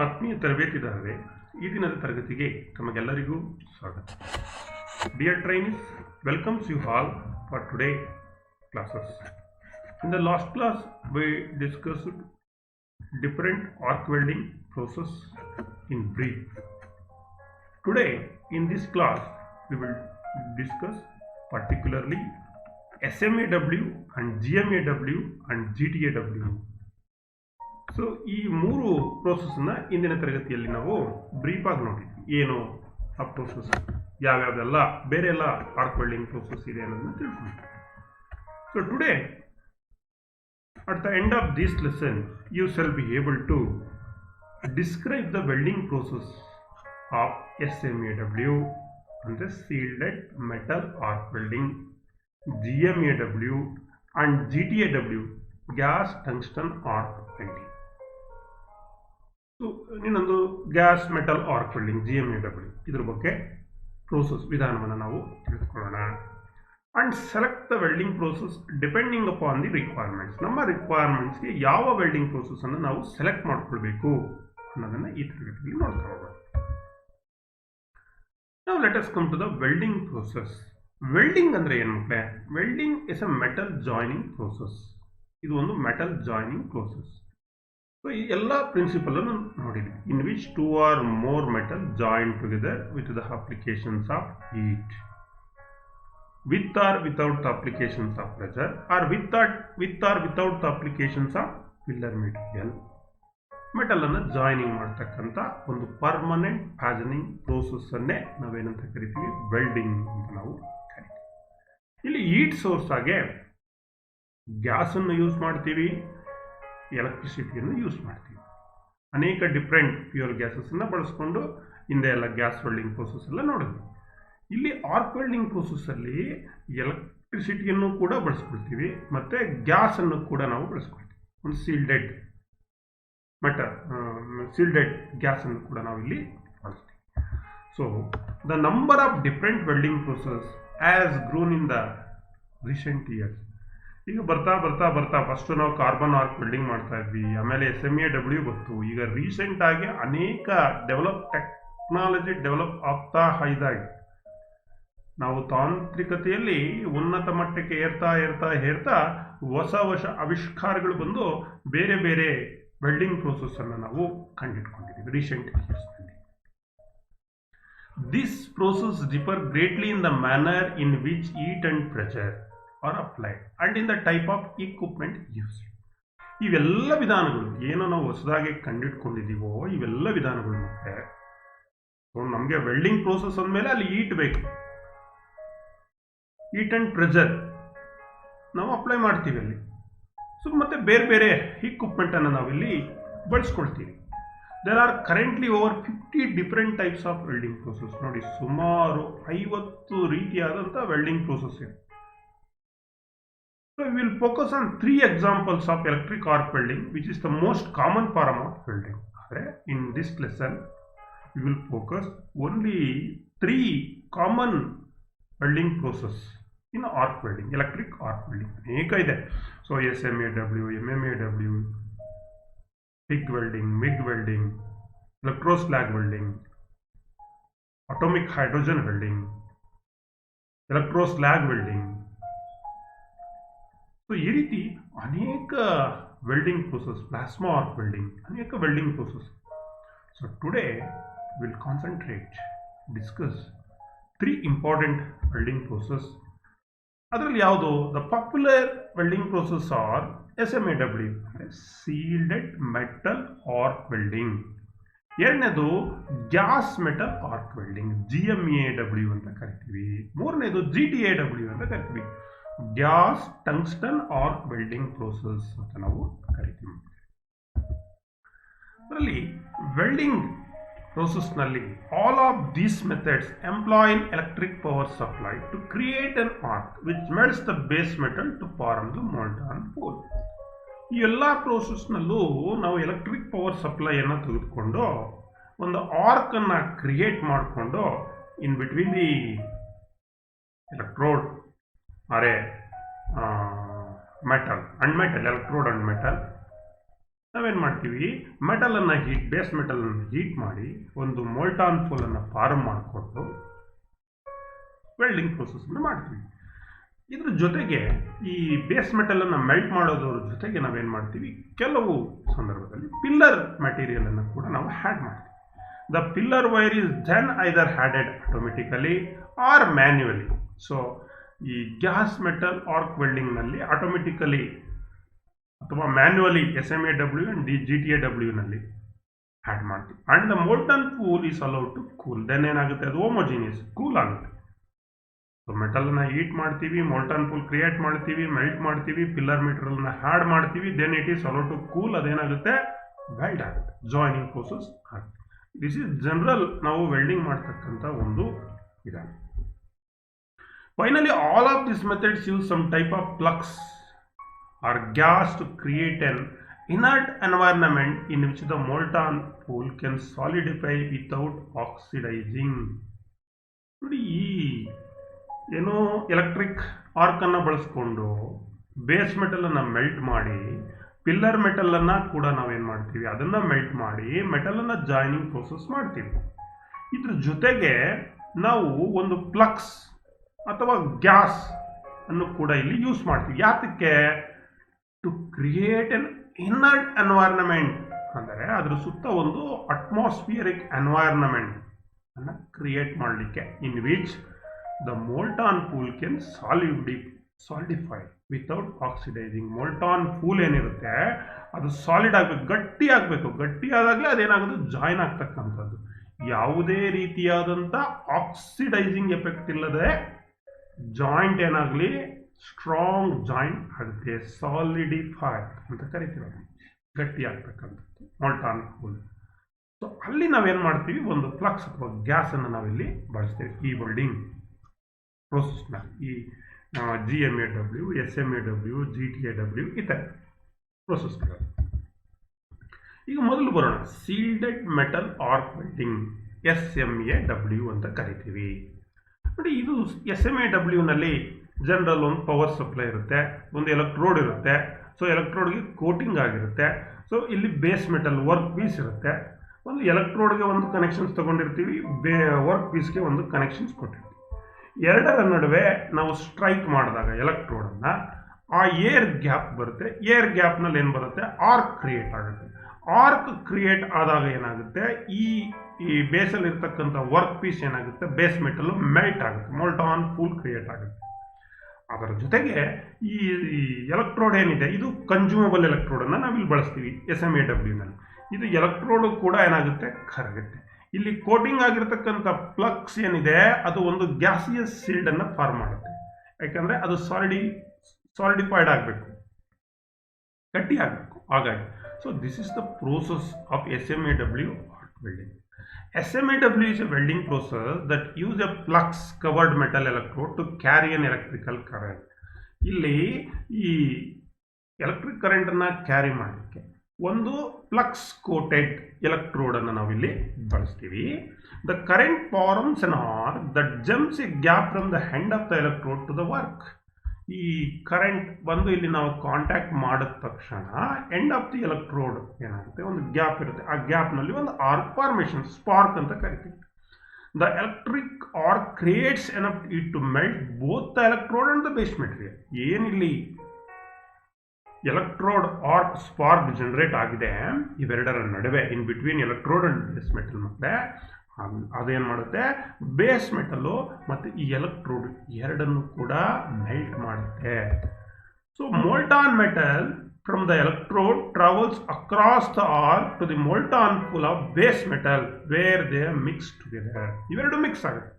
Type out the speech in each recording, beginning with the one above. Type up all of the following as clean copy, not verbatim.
ಆತ್ಮೀಯ ತರಬೇತಿದಾರರೇ, ಈ ದಿನದ ತರಗತಿಗೆ ತಮಗೆಲ್ಲರಿಗೂ ಸ್ವಾಗತ. Dear trainees, welcomes you all for today classes. In the last class, we discussed different arc welding process in brief. Today, in this class, we will discuss particularly SMAW and GMAW and GTAW. So ಈ ಮೂರು ಪ್ರೋಸೆಸ್ನ ಇಂದಿನ ತರಗತಿಯಲ್ಲಿ ನಾವು brief ಆಗಿ ನೋಡಿದ್ವಿ. ಏನು ಆ process, ಯಾವ್ಯಾವೆಲ್ಲ ಬೇರೆ ಎಲ್ಲ ಆರ್ಕ್ ವೆಲ್ಡಿಂಗ್ ಪ್ರೋಸೆಸ್ ಇದೆ ಅನ್ನೋದನ್ನ ತಿಳ್ಕೊಂಡ್ವಿ. So today at the end of this lesson you shall be able to describe the welding process of SMAW ಅಂದರೆ shielded metal arc welding, GMAW and GTAW gas tungsten arc welding. So ಇನ್ನೊಂದು gas metal arc welding GMAW, ಇದ್ರ ಬಗ್ಗೆ process ವಿಧಾನವನ್ನು ನಾವು ತಿಳಿದುಕೊಳ್ಳೋಣ. And select the welding process depending upon the requirements. ನಮ್ಮ ರಿಕ್ವೈರ್ಮೆಂಟ್ಸ್ಗೆ ಯಾವ ವೆಲ್ಡಿಂಗ್ ಪ್ರೋಸೆಸ್ ಅನ್ನು ನಾವು ಸೆಲೆಕ್ಟ್ ಮಾಡ್ಕೊಳ್ಬೇಕು ಅನ್ನೋದನ್ನ ಈ ತರಗತಿಯಲ್ಲಿ ನೋಡ್ತಾ ಹೋಗೋಣ. ನಾವು let us come to the welding process. Welding ಅಂದ್ರೆ ಏನು ಮಕ್ಕಳೇ? Welding is a metal joining process. ಇದು ಒಂದು ಮೆಟಲ್ ಜಾಯ್ನಿಂಗ್ ಪ್ರೋಸೆಸ್. ಸೊ ಈ ಎಲ್ಲ ಪ್ರಿನ್ಸಿಪಲ್ ಅನ್ನು ನೋಡಿದ್ವಿ. In which two or more metal join together with the applications of heat, with or without the applications of pressure, or with or without the applications of filler material. Metal ಅನ್ನು joining ಮಾಡ್ತಕ್ಕಂಥ ಒಂದು permanent ಫ್ಯಾಷನಿಂಗ್ process ಅನ್ನೇ ನಾವೇನಂತ ಕರಿತೀವಿ? Welding ಅಂತ ನಾವು ಕರಿತೀವಿ. ಇಲ್ಲಿ ಹೀಟ್ ಸೋರ್ಸ್ ಆಗಿ ಗ್ಯಾಸ್ ಅನ್ನು ಯೂಸ್ ಮಾಡ್ತೀವಿ, ಎಲೆಕ್ಟ್ರಿಸಿಟಿಯನ್ನು ಯೂಸ್ ಮಾಡ್ತೀವಿ. ಅನೇಕ ಡಿಫ್ರೆಂಟ್ ಪ್ಯೂರ್ ಗ್ಯಾಸಸ್ ಅನ್ನ ಬಳಸ್ಕೊಂಡು ಹಿಂದೆ ಎಲ್ಲ ಗ್ಯಾಸ್ ವೆಲ್ಡಿಂಗ್ ಪ್ರೋಸೆಸ್ ಎಲ್ಲ ನೋಡಿದ್ವಿ. ಇಲ್ಲಿ ಆರ್ಕ್ ವೆಲ್ಡಿಂಗ್ ಪ್ರೋಸೆಸ್ ಅಲ್ಲಿ ಎಲೆಕ್ಟ್ರಿಸಿಟಿಯನ್ನು ಕೂಡ ಬಳಸ್ಕೊಳ್ತೀವಿ, ಮತ್ತೆ ಗ್ಯಾಸ್ ಅನ್ನು ಕೂಡ ನಾವು ಬಳಸ್ಕೊಳ್ತೀವಿ. ಒಂದು ಸೀಲ್ಡೆಡ್ ಮೆಟಲ್ ಸೀಲ್ಡೆಡ್ ಗ್ಯಾಸ್ ಅನ್ನು ಕೂಡ ನಾವು ಇಲ್ಲಿ ಬಳಸ್ತೀವಿ. So the number of different welding process has grown in the recent years. ಈಗ ಬರ್ತಾ ಬರ್ತಾ ಬರ್ತಾ ಫಸ್ಟ್ ನಾವು ಕಾರ್ಬನ್ ಆರ್ಕ್ ವೆಲ್ಡಿಂಗ್ ಮಾಡ್ತಾ ಇದ್ವಿ, ಆಮೇಲೆ SMAW ಬಂತು. ಈಗ ರೀಸೆಂಟ್ ಆಗಿ ಅನೇಕ ಟೆಕ್ನಾಲಜಿ ಡೆವಲಪ್ ಆಗ್ತಾ ಇದ್ದಾಗೆ ನಾವು ತಾಂತ್ರಿಕತೆಯಲ್ಲಿ ಉನ್ನತ ಮಟ್ಟಕ್ಕೆ ಏರ್ತಾ ಹೊಸ ಆವಿಷ್ಕಾರಗಳು ಬಂದು ಬೇರೆ ಬೇರೆ ವೆಲ್ಡಿಂಗ್ ಪ್ರೋಸೆಸ್ ಅನ್ನು ನಾವು ಕಂಡಿಟ್ಕೊಂಡಿದ್ದೀವಿ ರೀಸೆಂಟ್ ಇಯರ್ಸ್ನಲ್ಲಿ. This process differ greatly in the manner in which heat and pressure are applied and in the type of equipment use. ಇವೆಲ್ಲ ವಿಧಾನಗಳು ಏನೋ ನಾವು ಹೊಸದಾಗಿ ಕಂಡಿಟ್ಕೊಂಡಿದ್ದೀವೋ ಇವೆಲ್ಲ ವಿಧಾನಗಳು ಮತ್ತೆ ನಮಗೆ ವೆಲ್ಡಿಂಗ್ ಪ್ರೋಸೆಸ್ ಅಂದಮೇಲೆ ಅಲ್ಲಿ ಹೀಟ್ ಬೇಕು, ಹೀಟ್ ಅಂಡ್ ಪ್ರೆಷರ್ ನಾವು ಅಪ್ಲೈ ಮಾಡ್ತೀವಿ ಅಲ್ಲಿ. ಸೊ ಮತ್ತೆ ಬೇರೆ ಬೇರೆ ಇಕ್ವಿಪ್ಮೆಂಟ್ ಅನ್ನು ನಾವಿಲ್ಲಿ ಬಳಸ್ಕೊಳ್ತೀವಿ. There are currently over 50 different types of welding process. ನೋಡಿ, ಸುಮಾರು 50 ರೀತಿಯಾದಂಥ ವೆಲ್ಡಿಂಗ್ ಪ್ರೋಸೆಸ್ ಇದೆ. So we will focus on 3 examples of electric arc welding, which is the most common form of welding. In this lesson, we will focus only 3 common welding process in arc welding, electric arc welding. Aneka ide. So SMAW, MMAW, TIG welding, MIG welding, electroslag welding, atomic hydrogen welding, electroslag welding. So ಈ ರೀತಿ ಅನೇಕ welding process, plasma arc welding, ಅನೇಕ welding process. So today will concentrate discuss 3 important welding process. ಅದರಲ್ಲಿ ಯಾವುದು? The popular welding process are SMAW ಅಂದರೆ shielded metal arc welding. ಎರಡನೇದು gas metal arc welding, GMAW ಅಂತ ಕರಿತೀವಿ. ಮೂರನೇದು GTAW ಅಂತ ಕರಿತೀವಿ, gas tungsten arc welding process ಅಂತ ನಾವು ಕರಿತೀವಿ. ಅದರಲ್ಲಿ ವೆಲ್ಡಿಂಗ್ ಪ್ರೋಸೆಸ್ನಲ್ಲಿ all of these methods employ in electric power supply to create an arc which melts the base metal to form the molten pool. ಈ ಎಲ್ಲ ಪ್ರೋಸೆಸ್ನಲ್ಲೂ ನಾವು ಎಲೆಕ್ಟ್ರಿಕ್ ಪವರ್ ಸಪ್ಲೈಯನ್ನು ತೆಗೆದುಕೊಂಡು ಒಂದು ಆರ್ಕ್ ಅನ್ನು ಕ್ರಿಯೇಟ್ ಮಾಡಿಕೊಂಡು in between the electrode are a metal and metal, electrode and metal, ನಾವೇನು ಮಾಡ್ತೀವಿ, ಮೆಟಲನ್ನು base ಮೆಟಲನ್ನು heat ಮಾಡಿ ಒಂದು ಮೋಲ್ಟಾನ್ ಪೂಲನ್ನು ಫಾರ್ಮ್ ಮಾಡಿಕೊಂಡು ವೆಲ್ಡಿಂಗ್ ಪ್ರೋಸೆಸ್ನ ಮಾಡ್ತೀವಿ. ಇದ್ರ ಜೊತೆಗೆ ಈ ಬೇಸ್ ಮೆಟಲನ್ನು ಮೆಲ್ಟ್ ಮಾಡೋದ್ರ ಜೊತೆಗೆ ನಾವೇನು ಮಾಡ್ತೀವಿ, ಕೆಲವು ಸಂದರ್ಭದಲ್ಲಿ ಪಿಲ್ಲರ್ ಮೆಟೀರಿಯಲನ್ನು ಕೂಡ ನಾವು ಹ್ಯಾಡ್ ಮಾಡ್ತೀವಿ. The filler wire is then either added automatically or manually. So ಈ ಗ್ಯಾಸ್ ಮೆಟಲ್ ಆರ್ಕ್ ವೆಲ್ಡಿಂಗ್ನಲ್ಲಿ ಆಟೋಮೆಟಿಕಲಿ ಅಥವಾ ಮ್ಯಾನ್ಯುವಲಿ SMAW ಆ್ಯಂಡ್ GTAW ನಲ್ಲಿ ಆ್ಯಡ್ ಮಾಡ್ತೀವಿ. And the molten pool is allowed to cool. Then ಏನಾಗುತ್ತೆ, ಅದು ಹೋಮೋಜಿನಿಯಸ್ ಕೂಲ್ ಆಗುತ್ತೆ. So ಮೆಟಲ್ನ heat ಮಾಡ್ತೀವಿ, ಮೋಲ್ಟನ್ ಪೂಲ್ ಕ್ರಿಯೇಟ್ ಮಾಡ್ತೀವಿ, ಮೆಲ್ಟ್ ಮಾಡ್ತೀವಿ, ಪಿಲ್ಲರ್ ಮೆಟೀರಿಯಲ್ನ ಹ್ಯಾಡ್ ಮಾಡ್ತೀವಿ, then it is allowed to cool. ಅದೇನಾಗುತ್ತೆ, ವೆಲ್ಡ್ ಆಗುತ್ತೆ, ಜಾಯ್ನಿಂಗ್ ಪ್ರೋಸೆಸ್ ಆಗುತ್ತೆ. ದಿಸ್ ಈಸ್ ಜನರಲ್ ನಾವು ವೆಲ್ಡಿಂಗ್ ಮಾಡ್ತಕ್ಕಂಥ ಒಂದು ವಿಧಾನ. Finally all of this methods use some type of flux or gas to create an inert environment in which the molten pool can solidify without oxidizing. ನೋಡಿ, ಏನೋ electric ಆರ್ಕನ್ನು ಬಳಸ್ಕೊಂಡು base ಮೆಟಲನ್ನು melt ಮಾಡಿ pillar ಮೆಟಲನ್ನು ಕೂಡ ನಾವೇನು ಮಾಡ್ತೀವಿ, ಅದನ್ನು ಮೆಲ್ಟ್ ಮಾಡಿ ಮೆಟಲನ್ನು joining process ಮಾಡ್ತೀವಿ. ಇದ್ರ ಜೊತೆಗೆ ನಾವು ಒಂದು ಫ್ಲಕ್ಸ್ ಅಥವಾ ಗ್ಯಾಸ್ ಅನ್ನು ಕೂಡ ಇಲ್ಲಿ ಯೂಸ್ ಮಾಡ್ತೀವಿ. ಯಾತಕ್ಕೆ? To create an inert environment, ಅಂದರೆ ಅದರ ಸುತ್ತ ಒಂದು ಅಟ್ಮಾಸ್ಫಿಯರಿಕ್ ಎನ್ವೈರ್ನಮೆಂಟ್ ಅನ್ನು ಕ್ರಿಯೇಟ್ ಮಾಡಲಿಕ್ಕೆ, in which the molten pool can solidify without oxidizing. Molten pool ಏನಿರುತ್ತೆ ಅದು ಸಾಲಿಡ್ ಆಗಬೇಕು, ಗಟ್ಟಿ ಆಗಬೇಕು. ಗಟ್ಟಿ ಆದಾಗಲೇ ಅದೇನಾಗೋದು, ಜಾಯ್ನ್ ಆಗ್ತಕ್ಕಂಥದ್ದು. ಯಾವುದೇ ರೀತಿಯಾದಂಥ ಆಕ್ಸಿಡೈಸಿಂಗ್ ಎಫೆಕ್ಟ್ ಇಲ್ಲದೆ ಜಾಯಿಂಟ್ ಏನಾಗಲಿ ಸ್ಟ್ರಾಂಗ್ ಜಾಯಿಂಟ್ ಆಗುತ್ತೆ, ಸಾಲಿಡಿಫೈ ಅಂತ ಕರಿತೀವಿ. ಗಟ್ಟಿ ಆಗ್ತಕ್ಕಂಥದ್ದು ಮೋಲ್ಟಾನ್ ಪೂಲ್. ಸೊ ಅಲ್ಲಿ ನಾವೇನು ಮಾಡ್ತೀವಿ, ಒಂದು ಫ್ಲಕ್ಸ್ ಅಥವಾ ಗ್ಯಾಸನ್ನು ನಾವಿಲ್ಲಿ ಬಳಸ್ತೀವಿ ಈ ವೆಲ್ಡಿಂಗ್ ಪ್ರೋಸೆಸ್ನಲ್ಲಿ. ಈ GMAW, SMAW, GTAW ಇತರ ಪ್ರೋಸೆಸ್ಗಳಲ್ಲಿ. ಈಗ ಮೊದಲು ಬರೋಣ, ಸೀಲ್ಡೆಡ್ ಮೆಟಲ್ ಆರ್ಕ್ ವೆಲ್ಡಿಂಗ್, SMAW ಅಂತ ಕರಿತೀವಿ. ನೋಡಿ, ಇದು SMAW ನಲ್ಲಿ ಜನರಲ್ ಒಂದು ಪವರ್ ಸಪ್ಲೈ ಇರುತ್ತೆ, ಒಂದು ಎಲೆಕ್ಟ್ರೋಡ್ ಇರುತ್ತೆ. ಸೊ ಎಲೆಕ್ಟ್ರೋಡ್ಗೆ ಕೋಟಿಂಗ್ ಆಗಿರುತ್ತೆ. ಸೊ ಇಲ್ಲಿ ಬೇಸ್ ಮೆಟಲ್ ವರ್ಕ್ ಪೀಸ್ ಇರುತ್ತೆ. ಒಂದು ಎಲೆಕ್ಟ್ರೋಡ್ಗೆ ಒಂದು ಕನೆಕ್ಷನ್ಸ್ ತೊಗೊಂಡಿರ್ತೀವಿ, ವರ್ಕ್ ಪೀಸ್ಗೆ ಒಂದು ಕನೆಕ್ಷನ್ಸ್ ಕೊಟ್ಟಿರ್ತೀವಿ. ಎರಡರ ನಡುವೆ ನಾವು ಸ್ಟ್ರೈಕ್ ಮಾಡಿದಾಗ ಎಲೆಕ್ಟ್ರೋಡನ್ನು ಆ ಏರ್ ಗ್ಯಾಪ್ ಬರುತ್ತೆ. ಏರ್ ಗ್ಯಾಪ್ನಲ್ಲಿ ಏನು ಬರುತ್ತೆ, ಆರ್ಕ್ ಕ್ರಿಯೇಟ್ ಆಗುತ್ತೆ. ಆರ್ಕ್ ಕ್ರಿಯೇಟ್ ಆದಾಗ ಏನಾಗುತ್ತೆ, ಈ ಬೇಸಲ್ಲಿ ಇರ್ತಕ್ಕಂಥ ವರ್ಕ್ ಪೀಸ್ ಏನಾಗುತ್ತೆ, ಬೇಸ್ ಮೆಟಲ್ ಮೆಲ್ಟ್ ಆಗುತ್ತೆ, ಮೋಲ್ಟಾನ್ ಪೂಲ್ ಕ್ರಿಯೇಟ್ ಆಗುತ್ತೆ. ಅದರ ಜೊತೆಗೆ ಈ ಎಲೆಕ್ಟ್ರೋಡ್ ಏನಿದೆ, ಇದು ಕನ್ಸ್ಯೂಮಬಲ್ ಎಲೆಕ್ಟ್ರೋಡನ್ನು ನಾವಿಲ್ಲಿ ಬಳಸ್ತೀವಿ SMAW ನಲ್ಲಿ. ಇದು ಎಲೆಕ್ಟ್ರೋಡು ಕೂಡ ಏನಾಗುತ್ತೆ, ಕರಗುತ್ತೆ. ಇಲ್ಲಿ ಕೋಟಿಂಗ್ ಆಗಿರ್ತಕ್ಕಂಥ ಫ್ಲಕ್ಸ್ ಏನಿದೆ ಅದು ಒಂದು ಗ್ಯಾಸಿಯಸ್ ಸೀಲ್ಡನ್ನು ಫಾರ್ಮ್ ಮಾಡುತ್ತೆ. ಯಾಕಂದರೆ ಅದು ಸಾಲಿಡಿಫೈಡ್ ಆಗಬೇಕು, ಗಟ್ಟಿ ಆಗಬೇಕು. ಹಾಗಾಗಿ so this is the process of SMAW arc welding. SMAW is a welding process that use a flux covered metal electrode to carry an electrical current. ಇಲ್ಲಿ ಈ ಎಲೆಕ್ಟ್ರಿಕ್ ಕರೆಂಟನ್ನು ಕ್ಯಾರಿ ಮಾಡಲಿಕ್ಕೆ ಒಂದು ಫ್ಲಕ್ಸ್ ಕೋಟೆಡ್ ಎಲೆಕ್ಟ್ರೋಡನ್ನು ನಾವಿಲ್ಲಿ ಬಳಸ್ತೀವಿ. The current forms an arc that jumps a gap from the end of the electrode to the work. ಈ current ಬಂದು ಇಲ್ಲಿ ನಾವು ಕಾಂಟ್ಯಾಕ್ಟ್ ಮಾಡಿದ ತಕ್ಷಣ ಎಂಡ್ ಆಫ್ ದಿ ಎಲೆಕ್ಟ್ರೋಡ್ ಏನಾಗುತ್ತೆ, ಒಂದು ಗ್ಯಾಪ್ ಇರುತ್ತೆ. ಆ ಗ್ಯಾಪ್ನಲ್ಲಿ ಒಂದು ಆರ್ಕ್ ಫಾರ್ಮೇಷನ್, ಸ್ಪಾರ್ಕ್ ಅಂತ ಕರಿತೀವಿ. The electric arc creates enough it to melt both the electrode and the base material. ಏನಿಲ್ಲಿ ಎಲೆಕ್ಟ್ರೋಡ್ ಆರ್ಕ್ ಸ್ಪಾರ್ಕ್ ಜನರೇಟ್ ಆಗಿದೆ ಇವೆರಡರ ನಡುವೆ, in between electrode and base metal, ಮತ್ತೆ ಅದೇನು ಮಾಡುತ್ತೆ, ಬೇಸ್ ಮೆಟಲ್ಲು ಮತ್ತು ಈ ಎಲೆಕ್ಟ್ರೋಡ್ ಎರಡನ್ನು ಕೂಡ ಮೆಲ್ಟ್ ಮಾಡುತ್ತೆ. So molten metal from the electrode travels across the arc to the molten pool of base metal where they mix together. ಇವೆರಡು mix ಆಗುತ್ತೆ.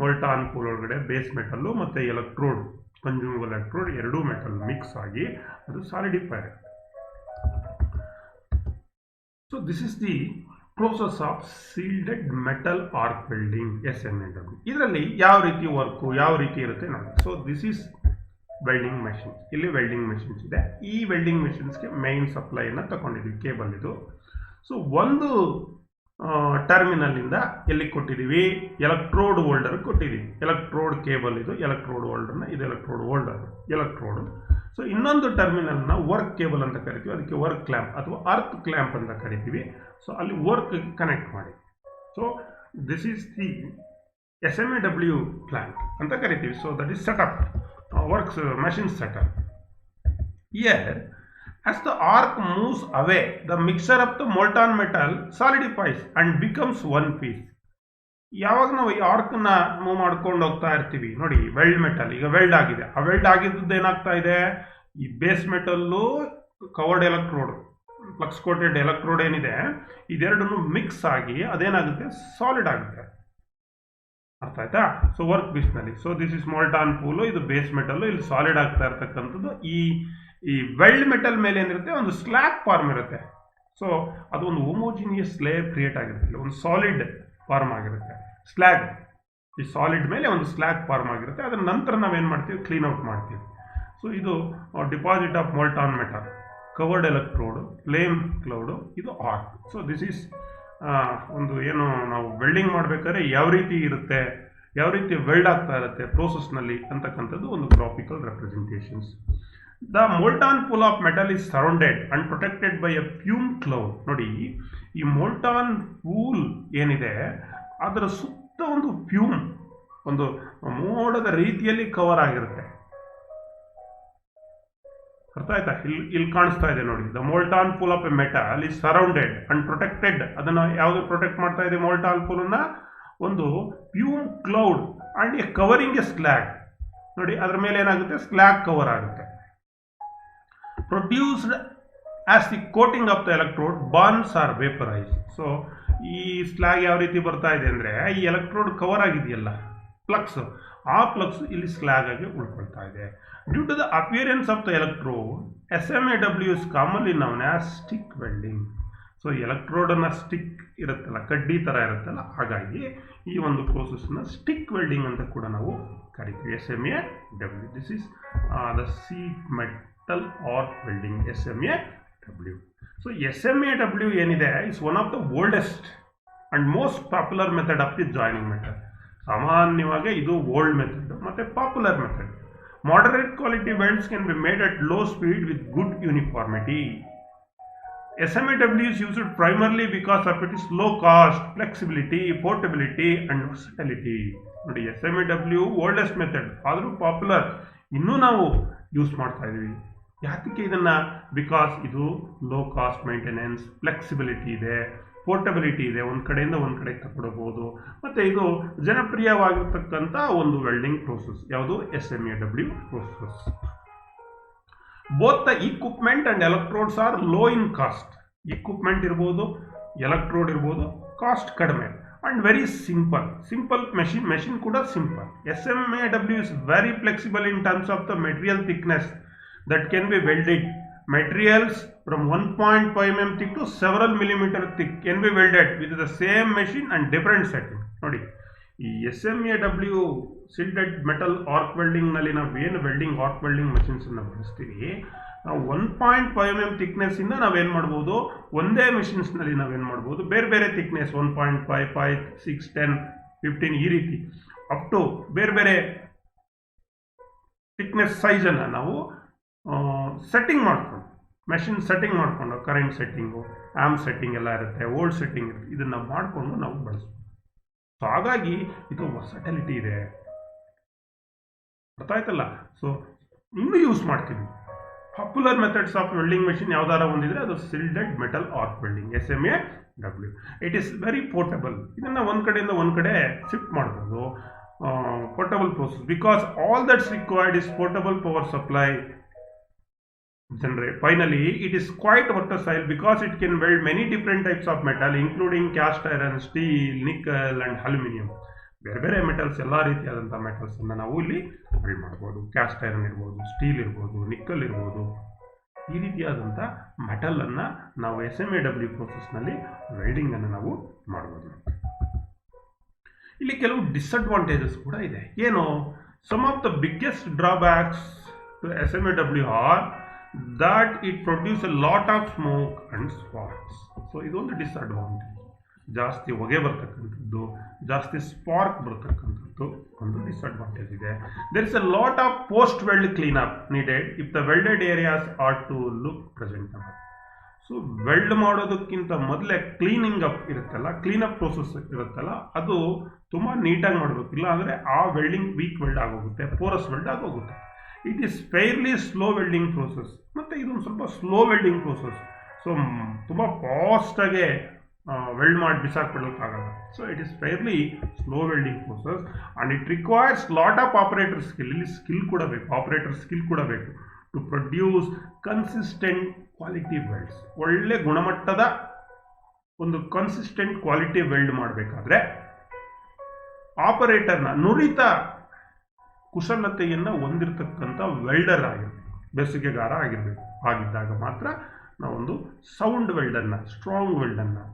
ಮೋಲ್ಟಾನ್ ಪೂಲ್ ಒಳಗಡೆ ಬೇಸ್ ಮೆಟಲ್ಲು ಮತ್ತು ಎಲೆಕ್ಟ್ರೋಡ್, ಕನ್ಸ್ಯೂಮಬಲ್ ಎಲೆಕ್ಟ್ರೋಡ್, ಎರಡೂ metal mix ಆಗಿ ಅದು solidify ಆಗುತ್ತೆ. So this is the process of shielded metal arc welding SMAW. ಇದರಲ್ಲಿ ಯಾವ ರೀತಿ ವರ್ಕು, ಯಾವ ರೀತಿ ಇರುತ್ತೆ ನೋಡಿ. So this is welding machines. ಇಲ್ಲಿ ವೆಲ್ಡಿಂಗ್ ಮೆಷಿನ್ಸ್ ಇದೆ. ಈ ವೆಲ್ಡಿಂಗ್ ಮೆಷಿನ್ಸ್ಗೆ ಮೈನ್ ಸಪ್ಲೈಯನ್ನು ತಗೊಂಡಿದ್ದೀವಿ, ಕೇಬಲ್ ಇದು. ಸೊ ಒಂದು ಟರ್ಮಿನಲ್ಲಿಂದ ಎಲ್ಲಿ ಕೊಟ್ಟಿದ್ದೀವಿ, ಎಲೆಕ್ಟ್ರೋಡ್ ಹೋಲ್ಡರ್ ಕೊಟ್ಟಿದ್ದೀವಿ. ಎಲೆಕ್ಟ್ರೋಡ್ ಕೇಬಲ್ ಇದು, ಎಲೆಕ್ಟ್ರೋಡ್ ಹೋಲ್ಡರ್ನ ಇದು ಎಲೆಕ್ಟ್ರೋಡ್ ಹೋಲ್ಡರ್. ಎಲೆಕ್ಟ್ರೋಡ್ ಸೊ ಇನ್ನೊಂದು ಟರ್ಮಿನಲ್ನ ವರ್ಕ್ ಕೇಬಲ್ ಅಂತ ಕರಿತೀವಿ, ಅದಕ್ಕೆ ವರ್ಕ್ ಕ್ಲ್ಯಾಂಪ್ ಅಥವಾ ಅರ್ತ್ ಕ್ಲ್ಯಾಂಪ್ ಅಂತ ಕರಿತೀವಿ. ಸೊ ಅಲ್ಲಿ ವರ್ಕ್ ಕನೆಕ್ಟ್ ಮಾಡಿ. So this is the SMAW plant ಅಂತ ಕರಿತೀವಿ. So that is setup, works machine setup. Here, as the arc moves away, the mixture of the molten metal solidifies and becomes one piece. ಯಾವಾಗ ನಾವು ಈ ಆರ್ಕ್ನ move ಮಾಡ್ಕೊಂಡು ಹೋಗ್ತಾ ಇರ್ತೀವಿ ನೋಡಿ, weld metal ಈಗ ವೆಲ್ಡ್ ಆಗಿದೆ, ಆ ವೆಲ್ಡ್ ಆಗಿದ್ದು ಏನಾಗ್ತಾ ಇದೆ, ಈ base metal covered electrode flux coated electrode ಏನಿದೆ ಇದೆರಡನ್ನು ಮಿಕ್ಸ್ ಆಗಿ ಅದೇನಾಗುತ್ತೆ, ಸಾಲಿಡ್ ಆಗುತ್ತೆ. ಅರ್ಥ ಆಯ್ತಾ? ಸೊ ವರ್ಕ್ ಪೀಸ್ನಲ್ಲಿ. So this is molten pool, ಇದು ಬೇಸ್ ಮೆಟಲ್ಲು, ಇಲ್ಲಿ ಸಾಲಿಡ್ ಆಗ್ತಾ ಇರ್ತಕ್ಕಂಥದ್ದು. ಈ ವೆಲ್ಡ್ ಮೆಟಲ್ ಮೇಲೆ ಏನಿರುತ್ತೆ, ಒಂದು ಸ್ಲ್ಯಾಗ್ ಫಾರ್ಮ್ ಇರುತ್ತೆ. ಸೊ ಅದು ಒಂದು ಹೋಮೋಜಿನಿಯಸ್ ಲೇಯರ್ ಕ್ರಿಯೇಟ್ ಆಗಿರುತ್ತೆ, ಒಂದು ಸಾಲಿಡ್ ಫಾರ್ಮ್ ಆಗಿರುತ್ತೆ ಸ್ಲ್ಯಾಗ್. ಈ ಸಾಲಿಡ್ ಮೇಲೆ ಒಂದು ಸ್ಲ್ಯಾಗ್ ಫಾರ್ಮ್ ಆಗಿರುತ್ತೆ. ಅದರ ನಂತರ ನಾವೇನು ಮಾಡ್ತೀವಿ, ಕ್ಲೀನ್ ಔಟ್ ಮಾಡ್ತೀವಿ. ಸೊ ಇದು deposit of molten metal, covered electrode, flame cloud, ಇದು ಆರ್ಕ್. ಸೊ ದಿಸ್ ಈಸ್ ಒಂದು ಏನು ನಾವು ವೆಲ್ಡಿಂಗ್ ಮಾಡಬೇಕಾದ್ರೆ ಯಾವ ರೀತಿ ಇರುತ್ತೆ, ಯಾವ ರೀತಿ ವೆಲ್ಡ್ ಆಗ್ತಾ ಇರುತ್ತೆ ಪ್ರೋಸೆಸ್ನಲ್ಲಿ ಅಂತಕ್ಕಂಥದ್ದು ಒಂದು graphical representations. The molten pool of metal is surrounded and protected by A fume cloud. ನೋಡಿ, ಈ ಮೋಲ್ಟಾನ್ ಪೂಲ್ ಏನಿದೆ ಅದರ ಸುತ್ತ ಒಂದು ಫ್ಯೂಮ್, ಒಂದು ಮೋಡದ ರೀತಿಯಲ್ಲಿ ಕವರ್ ಆಗಿರುತ್ತೆ. ಅರ್ಥ ಆಯ್ತಾ? ಇಲ್ಲಿ ಕಾಣಿಸ್ತಾ ಇದೆ ನೋಡಿ, the molten pool of a metal is surrounded and protected. ಅದನ್ನು ಯಾವುದು ಪ್ರೊಟೆಕ್ಟ್ ಮಾಡ್ತಾ ಇದೆ ಮೋಲ್ಟಾನ್ ಪೂಲನ್ನ? ಒಂದು fume cloud and a covering a slag. ನೋಡಿ, ಅದರ ಮೇಲೆ ಏನಾಗುತ್ತೆ, ಸ್ಲ್ಯಾಗ್ ಕವರ್ ಆಗುತ್ತೆ. Produced as the coating of the electrode burns or vaporize. So ಈ ಸ್ಲ್ಯಾಗ್ ಯಾವ ರೀತಿ ಬರ್ತಾ ಇದೆ ಅಂದರೆ, ಈ ಎಲೆಕ್ಟ್ರೋಡ್ ಕವರ್ ಆಗಿದೆಯಲ್ಲ ಫ್ಲಕ್ಸ್, ಆ ಫ್ಲಕ್ಸ್ ಇಲ್ಲಿ ಸ್ಲ್ಯಾಗ್ ಆಗಿ ಉಳ್ಕೊಳ್ತಾ ಇದೆ. Due to the appearance of the electrode, SMAW is commonly known as stick welding. So ಎಲೆಕ್ಟ್ರೋಡನ್ನ ಸ್ಟಿಕ್ ಇರುತ್ತಲ್ಲ, ಕಡ್ಡಿ ಥರ ಇರುತ್ತಲ್ಲ, ಹಾಗಾಗಿ ಈ ಒಂದು ಪ್ರೋಸೆಸ್ನ ಸ್ಟಿಕ್ ವೆಲ್ಡಿಂಗ್ ಅಂತ ಕೂಡ ನಾವು ಕರಿತೀವಿ, SMAW. This is the seat metal arc welding, SMAW. So SMAW ಏನಿದೆ is one of the oldest and most popular method of the joining method. ಸಾಮಾನ್ಯವಾಗಿ ಇದು ಓಲ್ಡ್ ಮೆಥಡ್ ಮತ್ತು popular method. Moderate quality welds can be made at low speed with good uniformity. SMAW is used primarily because of its low cost, flexibility, portability and versatility. ನೋಡಿ, SMAW oldest method ಆದರೂ popular, ಇನ್ನೂ ನಾವು use ಮಾಡ್ತಾ ಇದ್ದೀವಿ. ಯಾಕೆ ಇದನ್ನ? Because ಇದು low cost maintenance, flexibility ಇದೆ, ಪೋರ್ಟಬಿಲಿಟಿ ಇದೆ, ಒಂದು ಕಡೆಯಿಂದ ಒಂದು ಕಡೆಗೆ ತಗೊಳ್ಬಹುದು, ಮತ್ತು ಇದು ಜನಪ್ರಿಯವಾಗಿರ್ತಕ್ಕಂಥ ಒಂದು ವೆಲ್ಡಿಂಗ್ ಪ್ರೋಸೆಸ್. ಯಾವುದು? SMAW process. Both the equipment and electrodes are low in cost. Equipment ಇರ್ಬೋದು, ಎಲೆಕ್ಟ್ರೋಡ್ ಇರ್ಬೋದು, ಕಾಸ್ಟ್ ಕಡಿಮೆ ಅಂಡ್ ವೆರಿ ಸಿಂಪಲ್ ಮೆಷಿನ್ ಕೂಡ simple. SMAW is very flexible in terms of the material thickness that can be welded. Materials from 1.5 mm thick to several millimeter thick can be welded with the same machine and different setting. ನೋಡಿ, ಈ SMAW ಸಿಲ್ಟೆಡ್ metal arc welding ನಲ್ಲಿ ನಾವು ಏನು welding arc welding machines ಅನ್ನು ಬಳಸ್ತೀವಿ, ನಾವು 1.5 mm thickness ಇಂದ ನಾವೇನು ಮಾಡ್ಬೋದು, ಒಂದೇ ಮೆಷಿನ್ಸ್ ನಲ್ಲಿ ನಾವೇನು ಮಾಡ್ಬೋದು, ಬೇರೆ ಬೇರೆ ಥಿಕ್ನೆಸ್ 1.5, 5, 6, 10, 15 ಈ ರೀತಿ ಅಪ್ ಟು ಬೇರೆ ಬೇರೆ ಥಿಕ್ನೆಸ್ ಸೈಜನ್ನು ನಾವು ಸೆಟ್ಟಿಂಗ್ ಮಾಡ್ಕೊಂಡು, ಮೆಷಿನ್ ಸೆಟ್ಟಿಂಗ್ ಮಾಡಿಕೊಂಡು, ಕರೆಂಟ್ ಸೆಟ್ಟಿಂಗು, ಆಮ್ ಸೆಟ್ಟಿಂಗ್ ಎಲ್ಲ ಇರುತ್ತೆ, ಓಲ್ಡ್ ಸೆಟ್ಟಿಂಗ್ ಇರುತ್ತೆ, ಇದನ್ನು ಮಾಡಿಕೊಂಡು ನಾವು ಬಳಸ್ಬೋದು. ಸೊ ಹಾಗಾಗಿ ಇದು ವರ್ಸಟಿಲಿಟಿ ಇದೆ. ಅರ್ಥ ಆಯ್ತಲ್ಲ? ಸೊ ಇನ್ನೂ ಯೂಸ್ ಮಾಡ್ತೀವಿ. Popular methods of welding machine ಯಾವ್ದಾರ ಒಂದಿದ್ರೆ ಅದು shielded metal arc welding, SMAW. It is very portable. ಇದನ್ನು ಒಂದು ಕಡೆಯಿಂದ ಒಂದು ಕಡೆ ಶಿಫ್ಟ್ ಮಾಡ್ಬೋದು. Portable process because all that's required is portable power supply. Finally, it is quite versatile because it can weld many different types of metal, including cast iron, steel, nickel and aluminum. ಬೇರೆ ಬೇರೆ metals, ಎಲ್ಲ ರೀತಿಯಾದಂಥ metals ಅನ್ನು ನಾವು ಇಲ್ಲಿ weld ಮಾಡ್ಬೋದು. Caste iron ಇರ್ಬೋದು, steel ಇರ್ಬೋದು, ನಿಕ್ಕಲ್ ಇರ್ಬೋದು, ಈ ರೀತಿಯಾದಂಥ ಮೆಟಲನ್ನು ನಾವು SMAW ಪ್ರೋಸೆಸ್ನಲ್ಲಿ ವೆಲ್ಡಿಂಗನ್ನು ನಾವು ಮಾಡ್ಬೋದು. ಇಲ್ಲಿ ಕೆಲವು ಡಿಸ್ಅಡ್ವಾಂಟೇಜಸ್ ಕೂಡ ಇದೆ. ಏನು? Some of the biggest drawbacks to SMAW are that it produces a lot of smoke and sparks. So ಇದೊಂದು ಡಿಸ್ಅಡ್ವಾಂಟೇಜ್. ಜಾಸ್ತಿ ಹೊಗೆ ಬರ್ತಕ್ಕಂಥದ್ದು, ಜಾಸ್ತಿ ಸ್ಪಾರ್ಕ್ ಬರ್ತಕ್ಕಂಥದ್ದು ಒಂದು ಡಿಸ್ಅಡ್ವಾಂಟೇಜ್ ಇದೆ. There is a lot of post weld cleanup needed if the welded areas are to look presentable. So weld ಮಾಡೋದಕ್ಕಿಂತ ಮೊದಲೇ ಕ್ಲೀನಿಂಗ್ ಅಪ್ ಇರುತ್ತಲ್ಲ, ಕ್ಲೀನಪ್ ಪ್ರೋಸೆಸ್ ಇರುತ್ತಲ್ಲ, ಅದು ತುಂಬ ನೀಟಾಗಿ ಮಾಡಬೇಕು. ಇಲ್ಲ ಅಂದರೆ ಆ ವೆಲ್ಡಿಂಗ್ ವೀಕ್ ವೆಲ್ಡ್ ಆಗೋಗುತ್ತೆ, ಪೋರಸ್ ವೆಲ್ಡ್ ಆಗೋಗುತ್ತೆ. It is fairly slow welding process. ಮತ್ತು ಇದೊಂದು ಸ್ವಲ್ಪ ಸ್ಲೋ ವೆಲ್ಡಿಂಗ್ ಪ್ರೋಸೆಸ್. ಸೊ ತುಂಬ ಫಾಸ್ಟಾಗೆ ವೆಲ್ಡ್ ಮಾಡಿ ಬಿಸಾಕ್ಬಿಡೋಕ್ಕಾಗಲ್ಲ. So it is fairly slow welding process and it requires lot of operator skill. ಇಲ್ಲಿ ಸ್ಕಿಲ್ ಕೂಡ ಬೇಕು, ಆಪರೇಟರ್ ಸ್ಕಿಲ್ ಕೂಡ ಬೇಕು to produce consistent quality welds. ಒಳ್ಳೆ ಗುಣಮಟ್ಟದ ಒಂದು ಕನ್ಸಿಸ್ಟೆಂಟ್ ಕ್ವಾಲಿಟಿ ವೆಲ್ಡ್ ಮಾಡಬೇಕಾದ್ರೆ ಆಪರೇಟರ್ನ ನುರಿತ ಕುಶಲತೆಯನ್ನು ಹೊಂದಿರತಕ್ಕಂಥ ವೆಲ್ಡರ್ ಆಗಿರಬೇಕು, ಬೆಸುಗೆಗಾರ ಆಗಿರಬೇಕು. ಆಗಿದ್ದಾಗ ಮಾತ್ರ ನಾವೊಂದು ಸೌಂಡ್ ವೆಲ್ಡನ್ನು, ಸ್ಟ್ರಾಂಗ್ ವೆಲ್ಡನ್ನು,